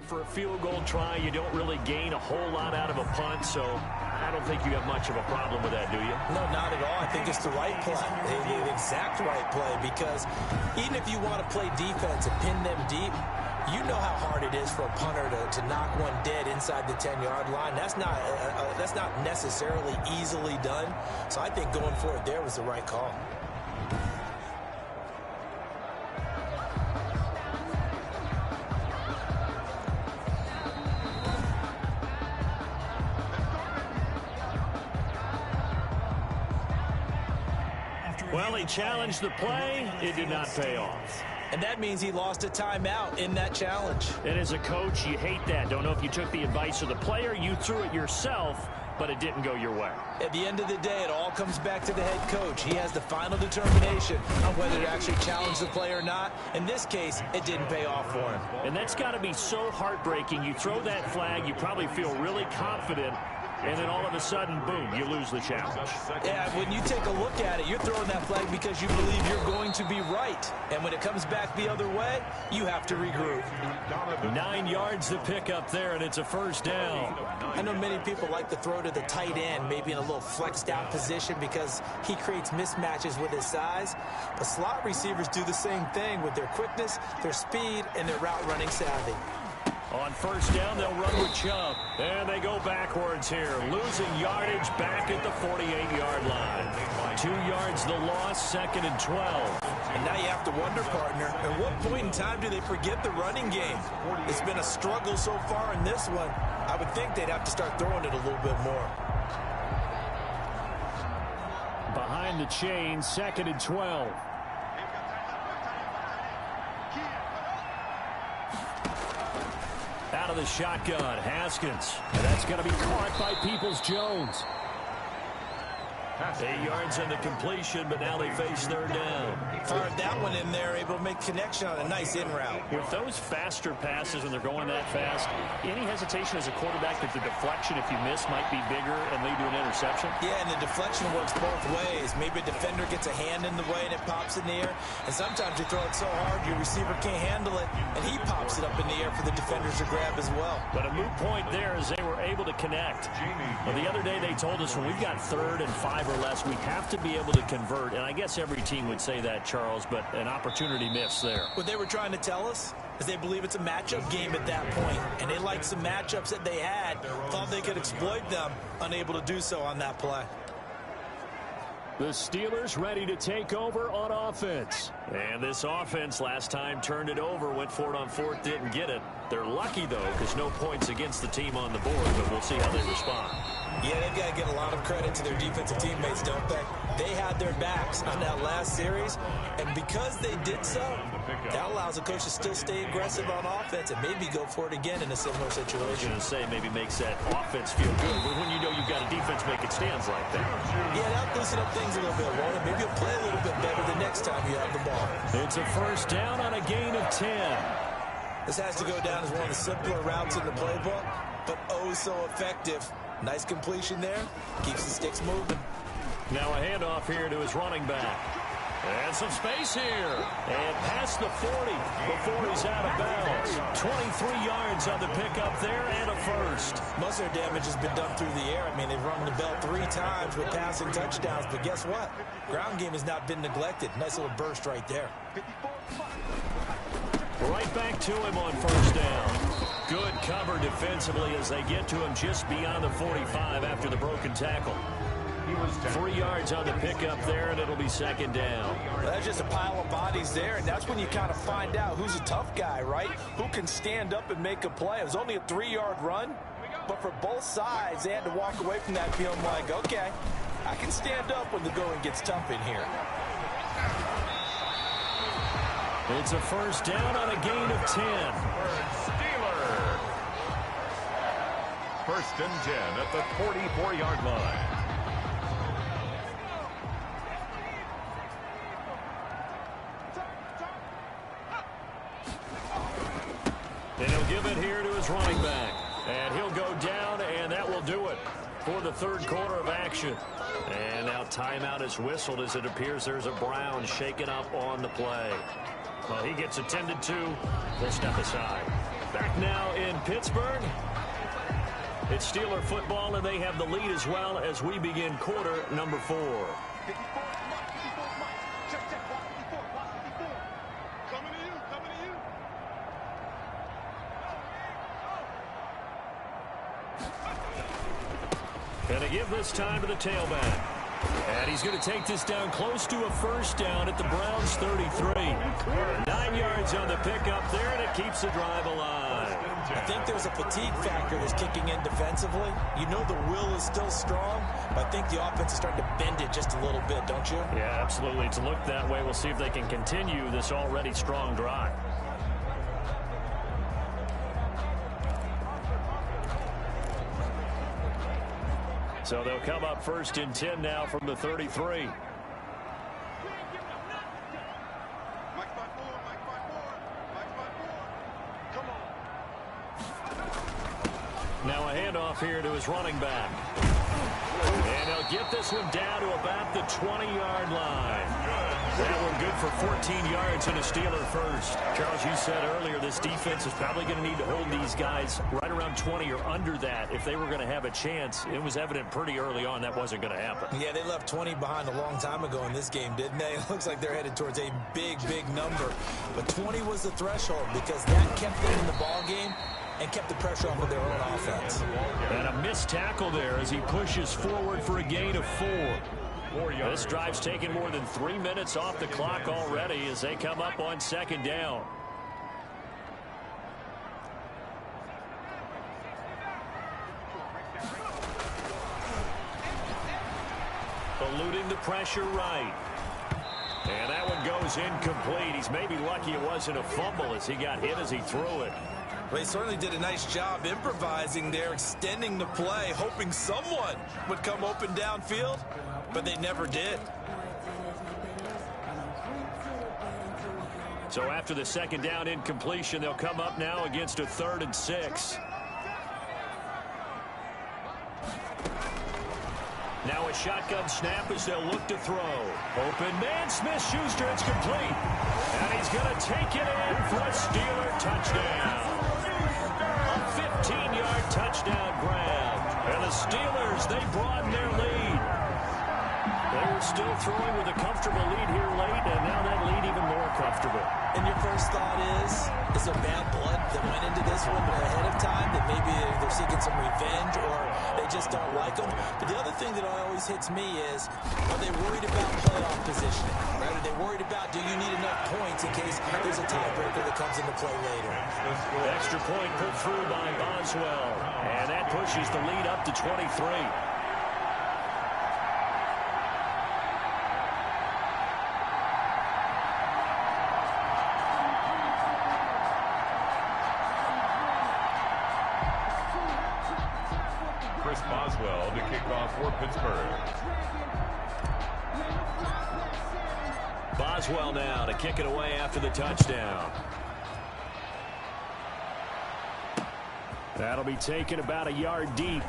For a field goal try, you don't really gain a whole lot out of a punt, so I don't think you have much of a problem with that, do you? No, not at all. I think it's the right play, the exact right play, because even if you want to play defense and pin them deep, you know how hard it is for a punter to knock one dead inside the 10-yard line. That's not necessarily easily done, so I think going for it there was the right call. Well, he challenged the play. It did not pay off. And that means he lost a timeout in that challenge. And as a coach, you hate that. Don't know if you took the advice of the player, you threw it yourself, but it didn't go your way. At the end of the day, it all comes back to the head coach. He has the final determination on whether to actually challenge the play or not. In this case, it didn't pay off for him. And that's got to be so heartbreaking. You throw that flag, you probably feel really confident, and then all of a sudden, boom, you lose the challenge. Yeah, when you take a look at it, you're throwing that flag because you believe you're going to be right. And when it comes back the other way, you have to regroup. 9 yards to pick up there, and it's a first down. I know many people like to throw to the tight end, maybe in a little flexed out position because he creates mismatches with his size. But slot receivers do the same thing with their quickness, their speed, and their route running savvy. On first down, they'll run with Chubb. And they go backwards here, losing yardage back at the 48-yard line. 2 yards the loss, 2nd and 12. And now you have to wonder, partner, at what point in time do they forget the running game? It's been a struggle so far in this one. I would think they'd have to start throwing it a little bit more. Behind the chain, 2nd and 12. Out of the shotgun, Haskins. And that's going to be caught by Peoples-Jones. 8 yards on the completion, but now they face 3rd down. Fired that one in there, able to make connection on a nice in route. With those faster passes and they're going that fast, any hesitation as a quarterback that the deflection, if you miss, might be bigger and lead to an interception? Yeah, and the deflection works both ways. Maybe a defender gets a hand in the way and it pops in the air. And sometimes you throw it so hard your receiver can't handle it, and he pops it up in the air for the defenders to grab as well. But a moot point there is they were able to connect. Well, the other day they told us when we've got 3rd and 5 or less, we have to be able to convert. And I guess every team would say that, Charles, but an opportunity missed there. What they were trying to tell us is they believe it's a matchup game at that point, and they liked some matchups that they had, thought they could exploit them, unable to do so on that play. The Steelers ready to take over on offense. And this offense last time turned it over, went for it on 4th, didn't get it. They're lucky, though, because no points against the team on the board, but we'll see how they respond. Yeah, they've got to give a lot of credit to their defensive teammates, don't they? They had their backs on that last series, and because they did so, that allows the coach to still stay aggressive on offense and maybe go for it again in a similar situation. I was going to say maybe makes that offense feel good, but when you know you've got a defense making stands like that. Yeah, that'll loosen up things a little bit, won't it? Maybe you'll play a little bit better the next time you have the ball. It's a first down on a gain of 10. This has to go down as one of the simpler routes in the playbook, but oh so effective. Nice completion there. Keeps the sticks moving. Now a handoff here to his running back. And some space here. And past the 40 before he's out of bounds. 23 yards on the pickup there and a first. Most of their damage has been done through the air. I mean, they've rung the bell 3 times with passing touchdowns. But guess what? Ground game has not been neglected. Nice little burst right there. Right back to him on first down. Good cover defensively as they get to him just beyond the 45 after the broken tackle. 3 yards on the pickup there, and it'll be 2nd down. Well, that's just a pile of bodies there, and that's when you kind of find out who's a tough guy, right? Who can stand up and make a play. It was only a 3-yard run, but for both sides, they had to walk away from that feeling like, okay, I can stand up when the going gets tough in here. It's a first down on a gain of 10. Steelers. 1st and 10 at the 44-yard line. And he'll give it here to his running back. And he'll go down, and that will do it for the 3rd quarter of action. And now timeout is whistled as it appears there's a Brown shaken up on the play. Well, he gets attended to. They'll step aside. Back now in Pittsburgh. It's Steeler football, and they have the lead as well as we begin quarter number 4. And they give this time to the tailback. And he's going to take this down close to a first down at the Browns' 33. 9 9 yards on the pickup there, and it keeps the drive alive. I think there's a fatigue factor that's kicking in defensively. You know the will is still strong, but I think the offense is starting to bend it just a little bit, don't you? Yeah, absolutely. It's looked that way. We'll see if they can continue this already strong drive. So they'll come up 1st and 10 now from the 33. Now a handoff here to his running back. And they'll get this one down to about the 20-yard line. That one good for 14 yards and a Steeler first. Charles, you said earlier this defense is probably going to need to hold these guys right around 20 or under that if they were going to have a chance. It was evident pretty early on that wasn't going to happen. Yeah, they left 20 behind a long time ago in this game, didn't they? It looks like they're headed towards a big, big number. But 20 was the threshold because that kept them in the ball game and kept the pressure off of their own offense. And a missed tackle there as he pushes forward for a gain of 4. This drive's taken more than 3 minutes off the clock already as they come up on 2nd down. Eluding the pressure right. And that one goes incomplete. He's maybe lucky it wasn't a fumble as he got hit as he threw it. They certainly did a nice job improvising there, extending the play, hoping someone would come open downfield, but they never did. So after the 2nd down incompletion, they'll come up now against a 3rd and 6. Now a shotgun snap as they'll look to throw. Open man, Smith-Schuster, it's complete. And he's going to take it in for a Steeler touchdown. A 15-yard touchdown grab. And the Steelers, they broaden their lead. They were still throwing with a comfortable lead here late, and now that lead even more comfortable. And your first thought is there bad blood that went into this one ahead of time, that maybe they're seeking some revenge or they just don't like them? But the other thing that always hits me is, are they worried about playoff positioning? Right? Are they worried about, do you need enough points in case there's a tiebreaker that comes into play later? Extra point put through by Boswell, and that pushes the lead up to 23. Boswell to kick off for Pittsburgh. Boswell now to kick it away after the touchdown. That'll be taken about a yard deep.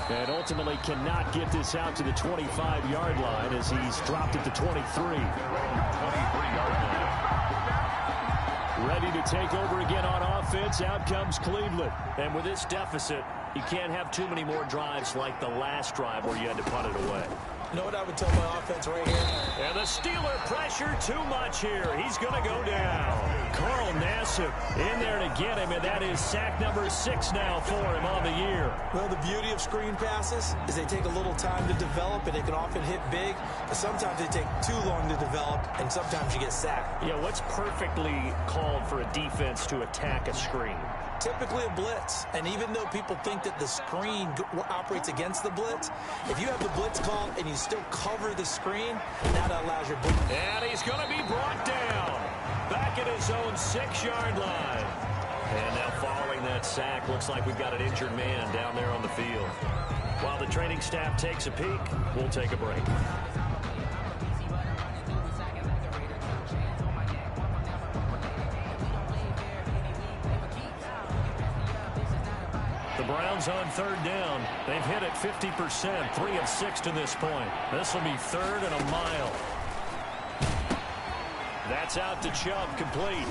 And ultimately cannot get this out to the 25-yard line as he's dropped it to 23. 23-yard line. Ready to take over again on offense. Out comes Cleveland. And with this deficit, you can't have too many more drives like the last drive where you had to punt it away. You know what I would tell my offense right here? And the Steeler pressure too much here. He's going to go down. Carl Nassib in there to get him, and that is sack number 6 now for him on the year. Well, the beauty of screen passes is they take a little time to develop, and they can often hit big, but sometimes they take too long to develop, and sometimes you get sacked. Yeah, what's perfectly called for a defense to attack a screen? Typically a blitz, and even though people think that the screen operates against the blitz, if you have the blitz called and you still cover the screen, now that allows your blitz. And he's going to be brought down back at his own 6-yard line. And now following that sack, looks like we've got an injured man down there on the field. While the training staff takes a peek, we'll take a break. Browns on 3rd down. They've hit it 50%, 3 of 6 to this point. This will be 3rd and a mile. That's out to Chubb, complete.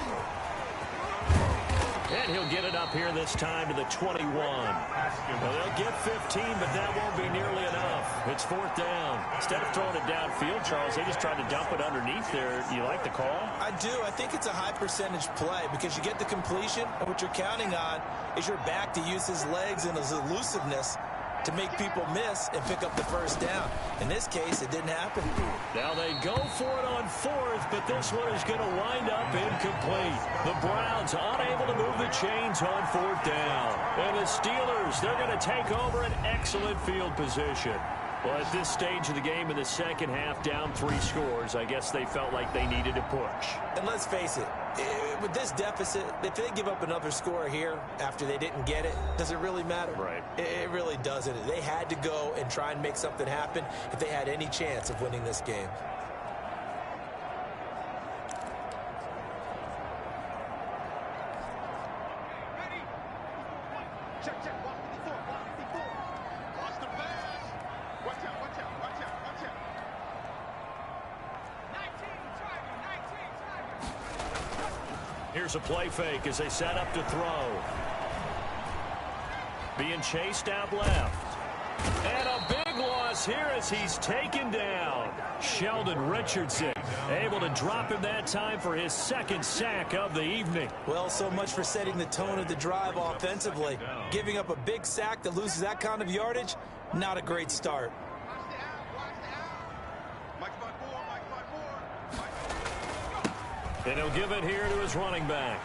And he'll get it up here this time to the 21. Well, they'll get 15, but that won't be nearly enough. It's 4th down. Instead of throwing it downfield, Charles, they just tried to dump it underneath there. You like the call? I do. I think it's a high percentage play because you get the completion, and what you're counting on is your back to use his legs and his elusiveness to make people miss and pick up the first down. In this case, it didn't happen. Now they go for it on fourth, but this one is going to wind up incomplete. The Browns unable to move the chains on fourth down. And the Steelers, they're going to take over an excellent field position. Well, at this stage of the game in the second half, down 3 scores, I guess they felt like they needed to push. And let's face it, with this deficit, if they give up another score here after they didn't get it, does it really matter? Right. It really doesn't. They had to go and try and make something happen if they had any chance of winning this game. Here's a play fake as they set up to throw. Being chased out left. And a big loss here as he's taken down. Sheldon Richardson able to drop him that time for his second sack of the evening. Well, so much for setting the tone of the drive offensively. Giving up a big sack that loses that kind of yardage, not a great start. And he'll give it here to his running back.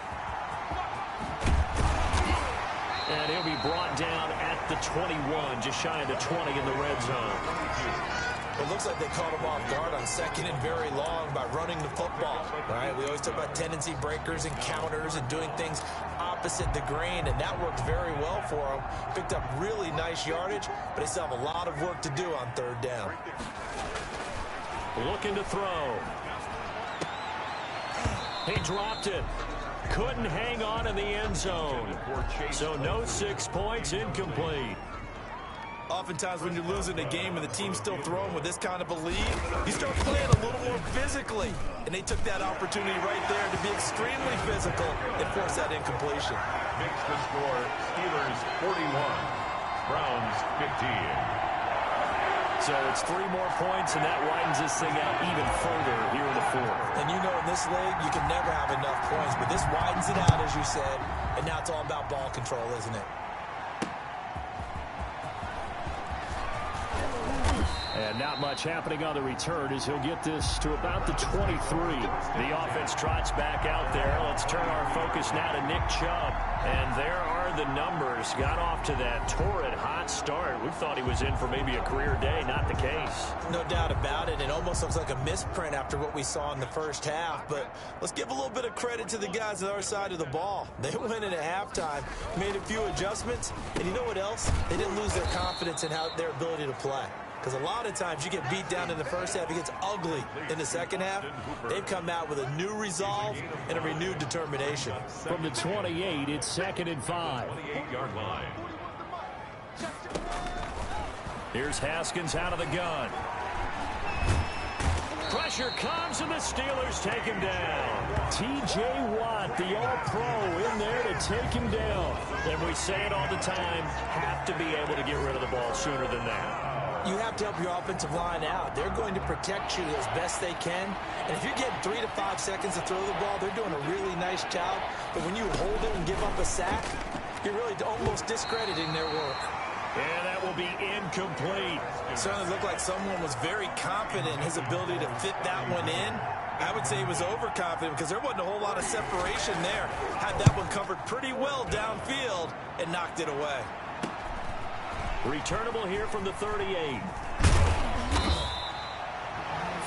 And he'll be brought down at the 21, just shy of the 20 in the red zone. It looks like they caught him off guard on second and very long by running the football. Right? We always talk about tendency breakers and counters and doing things opposite the grain, and that worked very well for him. Picked up really nice yardage, but they still have a lot of work to do on third down. Looking to throw. He dropped it. Couldn't hang on in the end zone. So no 6 points, incomplete. Oftentimes when you're losing a game and the team's still throwing with this kind of a lead, you start playing a little more physically. And they took that opportunity right there to be extremely physical and force that incompletion. Makes the score Steelers 41, Browns 15. So it's 3 more points, and that widens this thing out even further here in the fourth. And you know in this league, you can never have enough points, but this widens it out, as you said, and now it's all about ball control, isn't it? And not much happening on the return as he'll get this to about the 23. The offense trots back out there. Let's turn our focus now to Nick Chubb. And there are the numbers. Got off to that torrid hot start. We thought he was in for maybe a career day. Not the case. No doubt about it. It almost looks like a misprint after what we saw in the first half. But let's give a little bit of credit to the guys on the other side of the ball. They went in at halftime, made a few adjustments. And you know what else? They didn't lose their confidence in their ability to play. Because a lot of times you get beat down in the first half, it gets ugly in the second half. They've come out with a new resolve and a renewed determination. From the 28, it's 2nd and 5. 28-yard line. Here's Haskins out of the gun. Pressure comes, and the Steelers take him down. T.J. Watt, the All-Pro, in there to take him down. And we say it all the time, have to be able to get rid of the ball sooner than that. You have to help your offensive line out. They're going to protect you as best they can. And if you're getting 3 to 5 seconds to throw the ball, they're doing a really nice job. But when you hold it and give up a sack, you're really almost discrediting their work. And that will be incomplete. It certainly looked like someone was very confident in his ability to fit that one in. I would say he was overconfident because there wasn't a whole lot of separation there. Had that one covered pretty well downfield and knocked it away. Returnable here from the 38.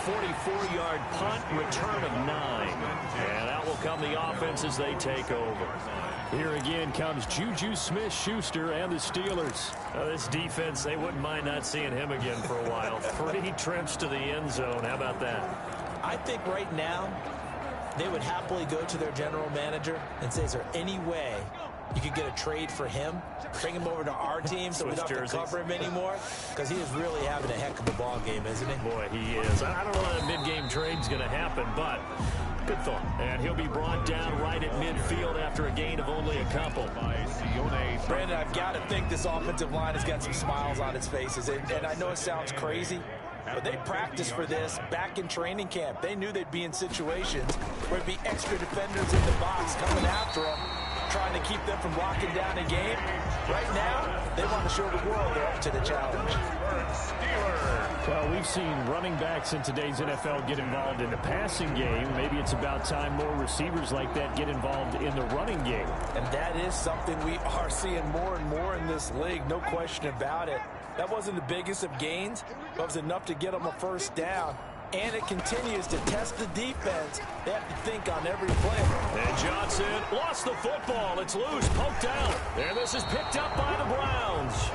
44-yard punt, return of 9. And out will come the offense as they take over. Here again comes Juju Smith-Schuster and the Steelers. This defense, they wouldn't mind not seeing him again for a while. 3 trips to the end zone. How about that? I think right now they would happily go to their general manager and say, is there any way you could get a trade for him, bring him over to our team so we don't have to cover him anymore? Because he is really having a heck of a ball game, isn't he? Boy, he is. I don't know when a mid-game trade's going to happen, but good thought. And he'll be brought down right at midfield after a gain of only a couple. Brandon, I've got to think this offensive line has got some smiles on its faces. And I know it sounds crazy, but they practiced for this back in training camp. They knew they'd be in situations where there'd be extra defenders in the box coming after them, trying to keep them from locking down a game. Right now, They want to show the world they're up to the challenge. Well, we've seen running backs in today's NFL get involved in the passing game. Maybe it's about time more receivers like that get involved in the running game. And that is something we are seeing more and more in this league, no question about it. That wasn't the biggest of gains, but it was enough to get them a first down. And it continues to test the defense. They have to think on every play. And Johnson lost the football. It's loose, poked out. And this is picked up by the Browns.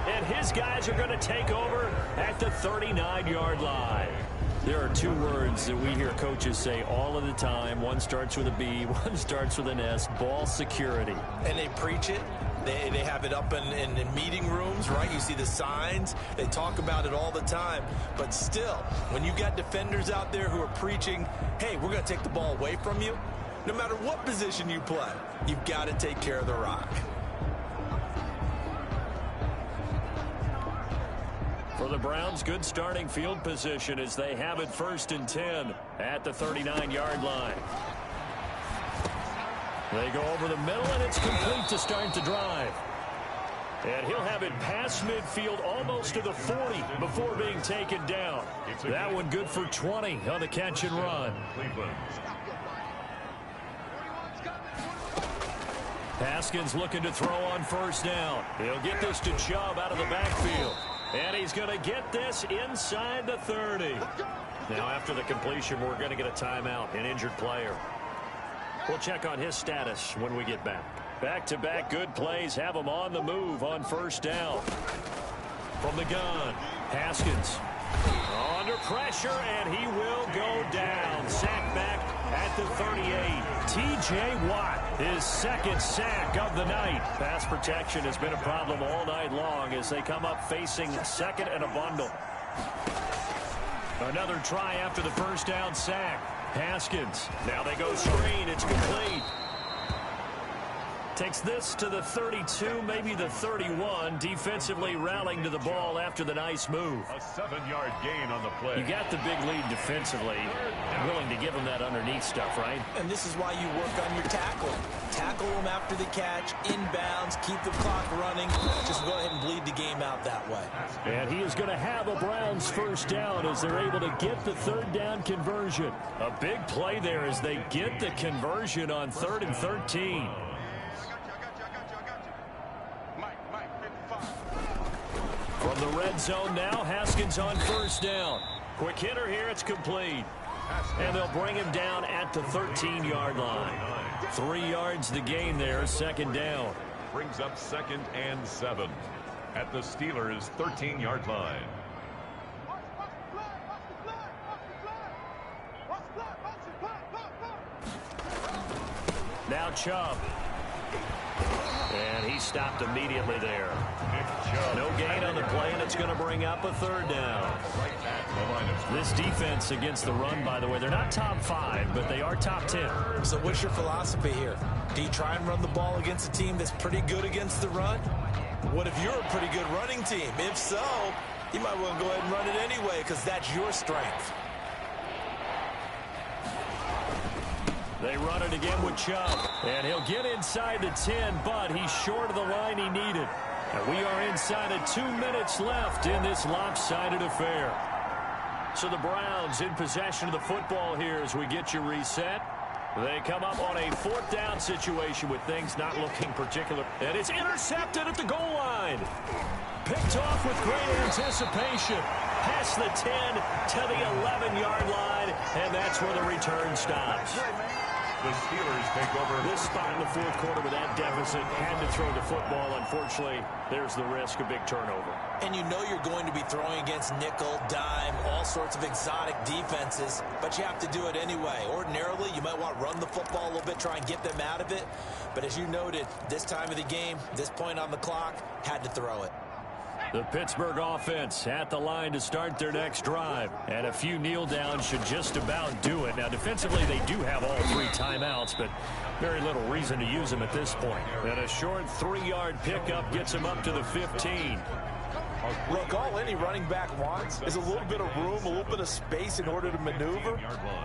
And his guys are going to take over at the 39-yard line. There are two words that we hear coaches say all of the time. One starts with a B, one starts with an S, ball security. And they preach it. They have it up in meeting rooms, right? You see the signs. They talk about it all the time. But still, when you got defenders out there who are preaching, hey, we're going to take the ball away from you, no matter what position you play, you've got to take care of the rock. For the Browns, good starting field position as they have it 1st and 10 at the 39-yard line. They go over the middle, and it's complete to start the drive. And he'll have it past midfield almost to the 40 before being taken down. That one good for 20 on the catch and run. Haskins looking to throw on 1st down. He'll get this to Chubb out of the backfield. And he's going to get this inside the 30. Now, after the completion, we're going to get a timeout, an injured player. We'll check on his status when we get back. Back-to-back good plays have him on the move on 1st down. From the gun, Haskins under pressure, and he will go down. Sack back at the 38. T.J. Watt, his 2nd sack of the night. Pass protection has been a problem all night long as they come up facing 2nd and a bundle. Another try after the 1st down sack. Haskins. Now they go screen. It's complete. Takes this to the 32, maybe the 31. Defensively rallying to the ball after the nice move. A 7-yard gain on the play. You got the big lead defensively. Willing to give them that underneath stuff, right? And this is why you work on your tackling. Tackle them after the catch, inbounds, keep the clock running. Just go ahead and bleed the game out that way. And he is going to have a Browns 1st down as they're able to get the 3rd down conversion. A big play there as they get the conversion on 3rd and 13. From the red zone now, Haskins on 1st down. Quick hitter here, it's complete. And they'll bring him down at the 13-yard line. 3 yards the gain there, 2nd down. Brings up 2nd and 7 at the Steelers' 13-yard line. Now Chubb. And he stopped immediately there. No gain on the play, and it's going to bring up a 3rd down. This defense against the run, by the way, they're not top 5, but they are top 10. So what's your philosophy here? Do you try and run the ball against a team that's pretty good against the run? What if you're a pretty good running team? If so, you might want to go ahead and run it anyway because that's your strength. They run it again with Chubb, and he'll get inside the 10, but he's short of the line he needed. And we are inside of 2 minutes left in this lopsided affair. So the Browns in possession of the football here as we get you reset. They come up on a 4th down situation with things not looking particular. And it's intercepted at the goal line. Picked off with great anticipation. Past the 10 to the 11-yard line, and that's where the return stops. The Steelers take over this spot in the 4th quarter with that deficit. Had to throw the football. Unfortunately, there's the risk of big turnover. And you know you're going to be throwing against nickel, dime, all sorts of exotic defenses, but you have to do it anyway. Ordinarily, you might want to run the football a little bit, try and get them out of it. But as you noted, this time of the game, this point on the clock, had to throw it. The Pittsburgh offense at the line to start their next drive. And a few kneel downs should just about do it. Now, defensively, they do have all 3 timeouts, but very little reason to use them at this point. And a short 3-yard pickup gets them up to the 15. Look, all any running back wants is a little bit of room, a little bit of space in order to maneuver.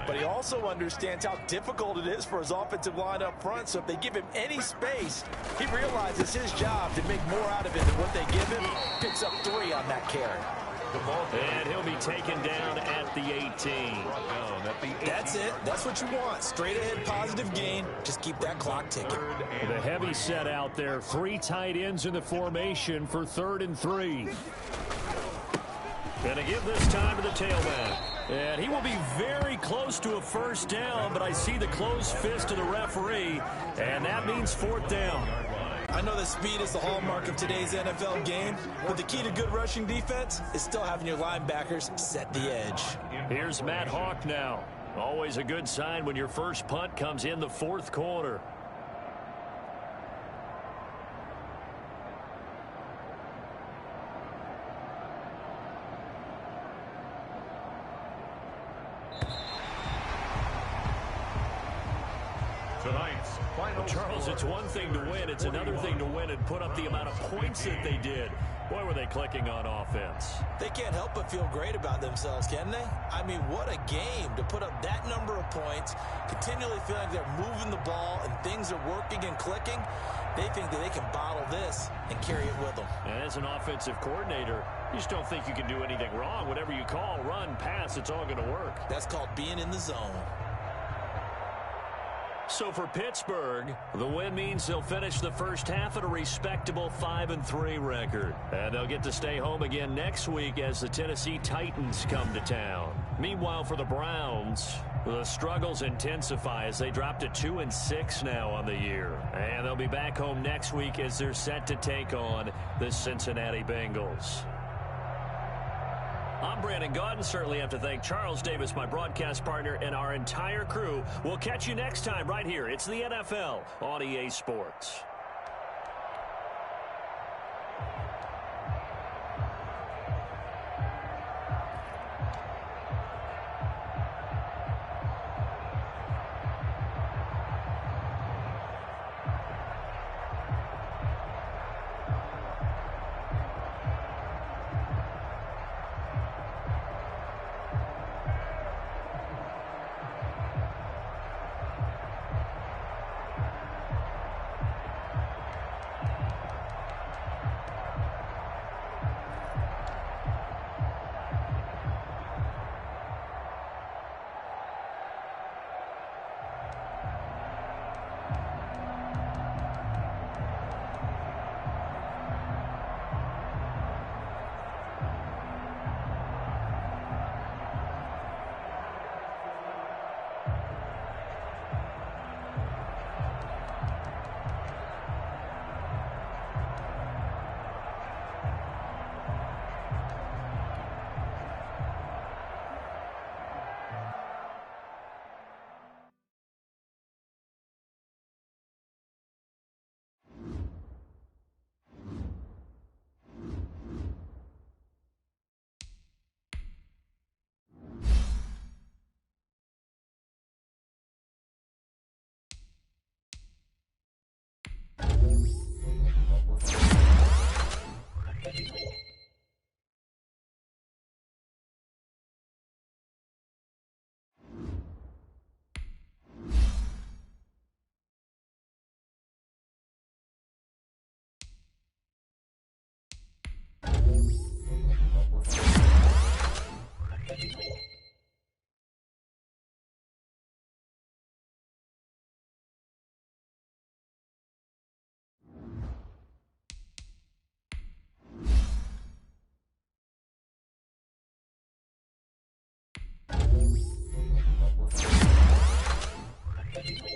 But he also understands how difficult it is for his offensive line up front. So if they give him any space, he realizes his job to make more out of it than what they give him. Picks up 3 on that carry. And he'll be taken down at the 18. That's it. That's what you want. Straight ahead positive gain. Just keep that clock ticking. The heavy set out there. 3 tight ends in the formation for 3rd and 3. Going to give this time to the tailback. And he will be very close to a first down, but I see the closed fist of the referee, and that means 4th down. I know that speed is the hallmark of today's NFL game, but the key to good rushing defense is still having your linebackers set the edge. Here's Matt Hawk now. Always a good sign when your first punt comes in the 4th quarter. Charles, it's one thing to win. It's another thing to win and put up the amount of points that they did. Boy, were they clicking on offense. They can't help but feel great about themselves, can they? I mean, what a game to put up that number of points, continually feeling like they're moving the ball and things are working and clicking. They think that they can bottle this and carry it with them. And as an offensive coordinator, you just don't think you can do anything wrong. Whatever you call, run, pass, it's all going to work. That's called being in the zone. So for Pittsburgh, the win means they'll finish the first half at a respectable 5-3 record. And they'll get to stay home again next week as the Tennessee Titans come to town. Meanwhile, for the Browns, the struggles intensify as they drop to 2-6 now on the year. And they'll be back home next week as they're set to take on the Cincinnati Bengals. I'm Brandon Gaudin. Certainly have to thank Charles Davis, my broadcast partner, and our entire crew. We'll catch you next time right here. It's the NFL on EA Sports. Thank you.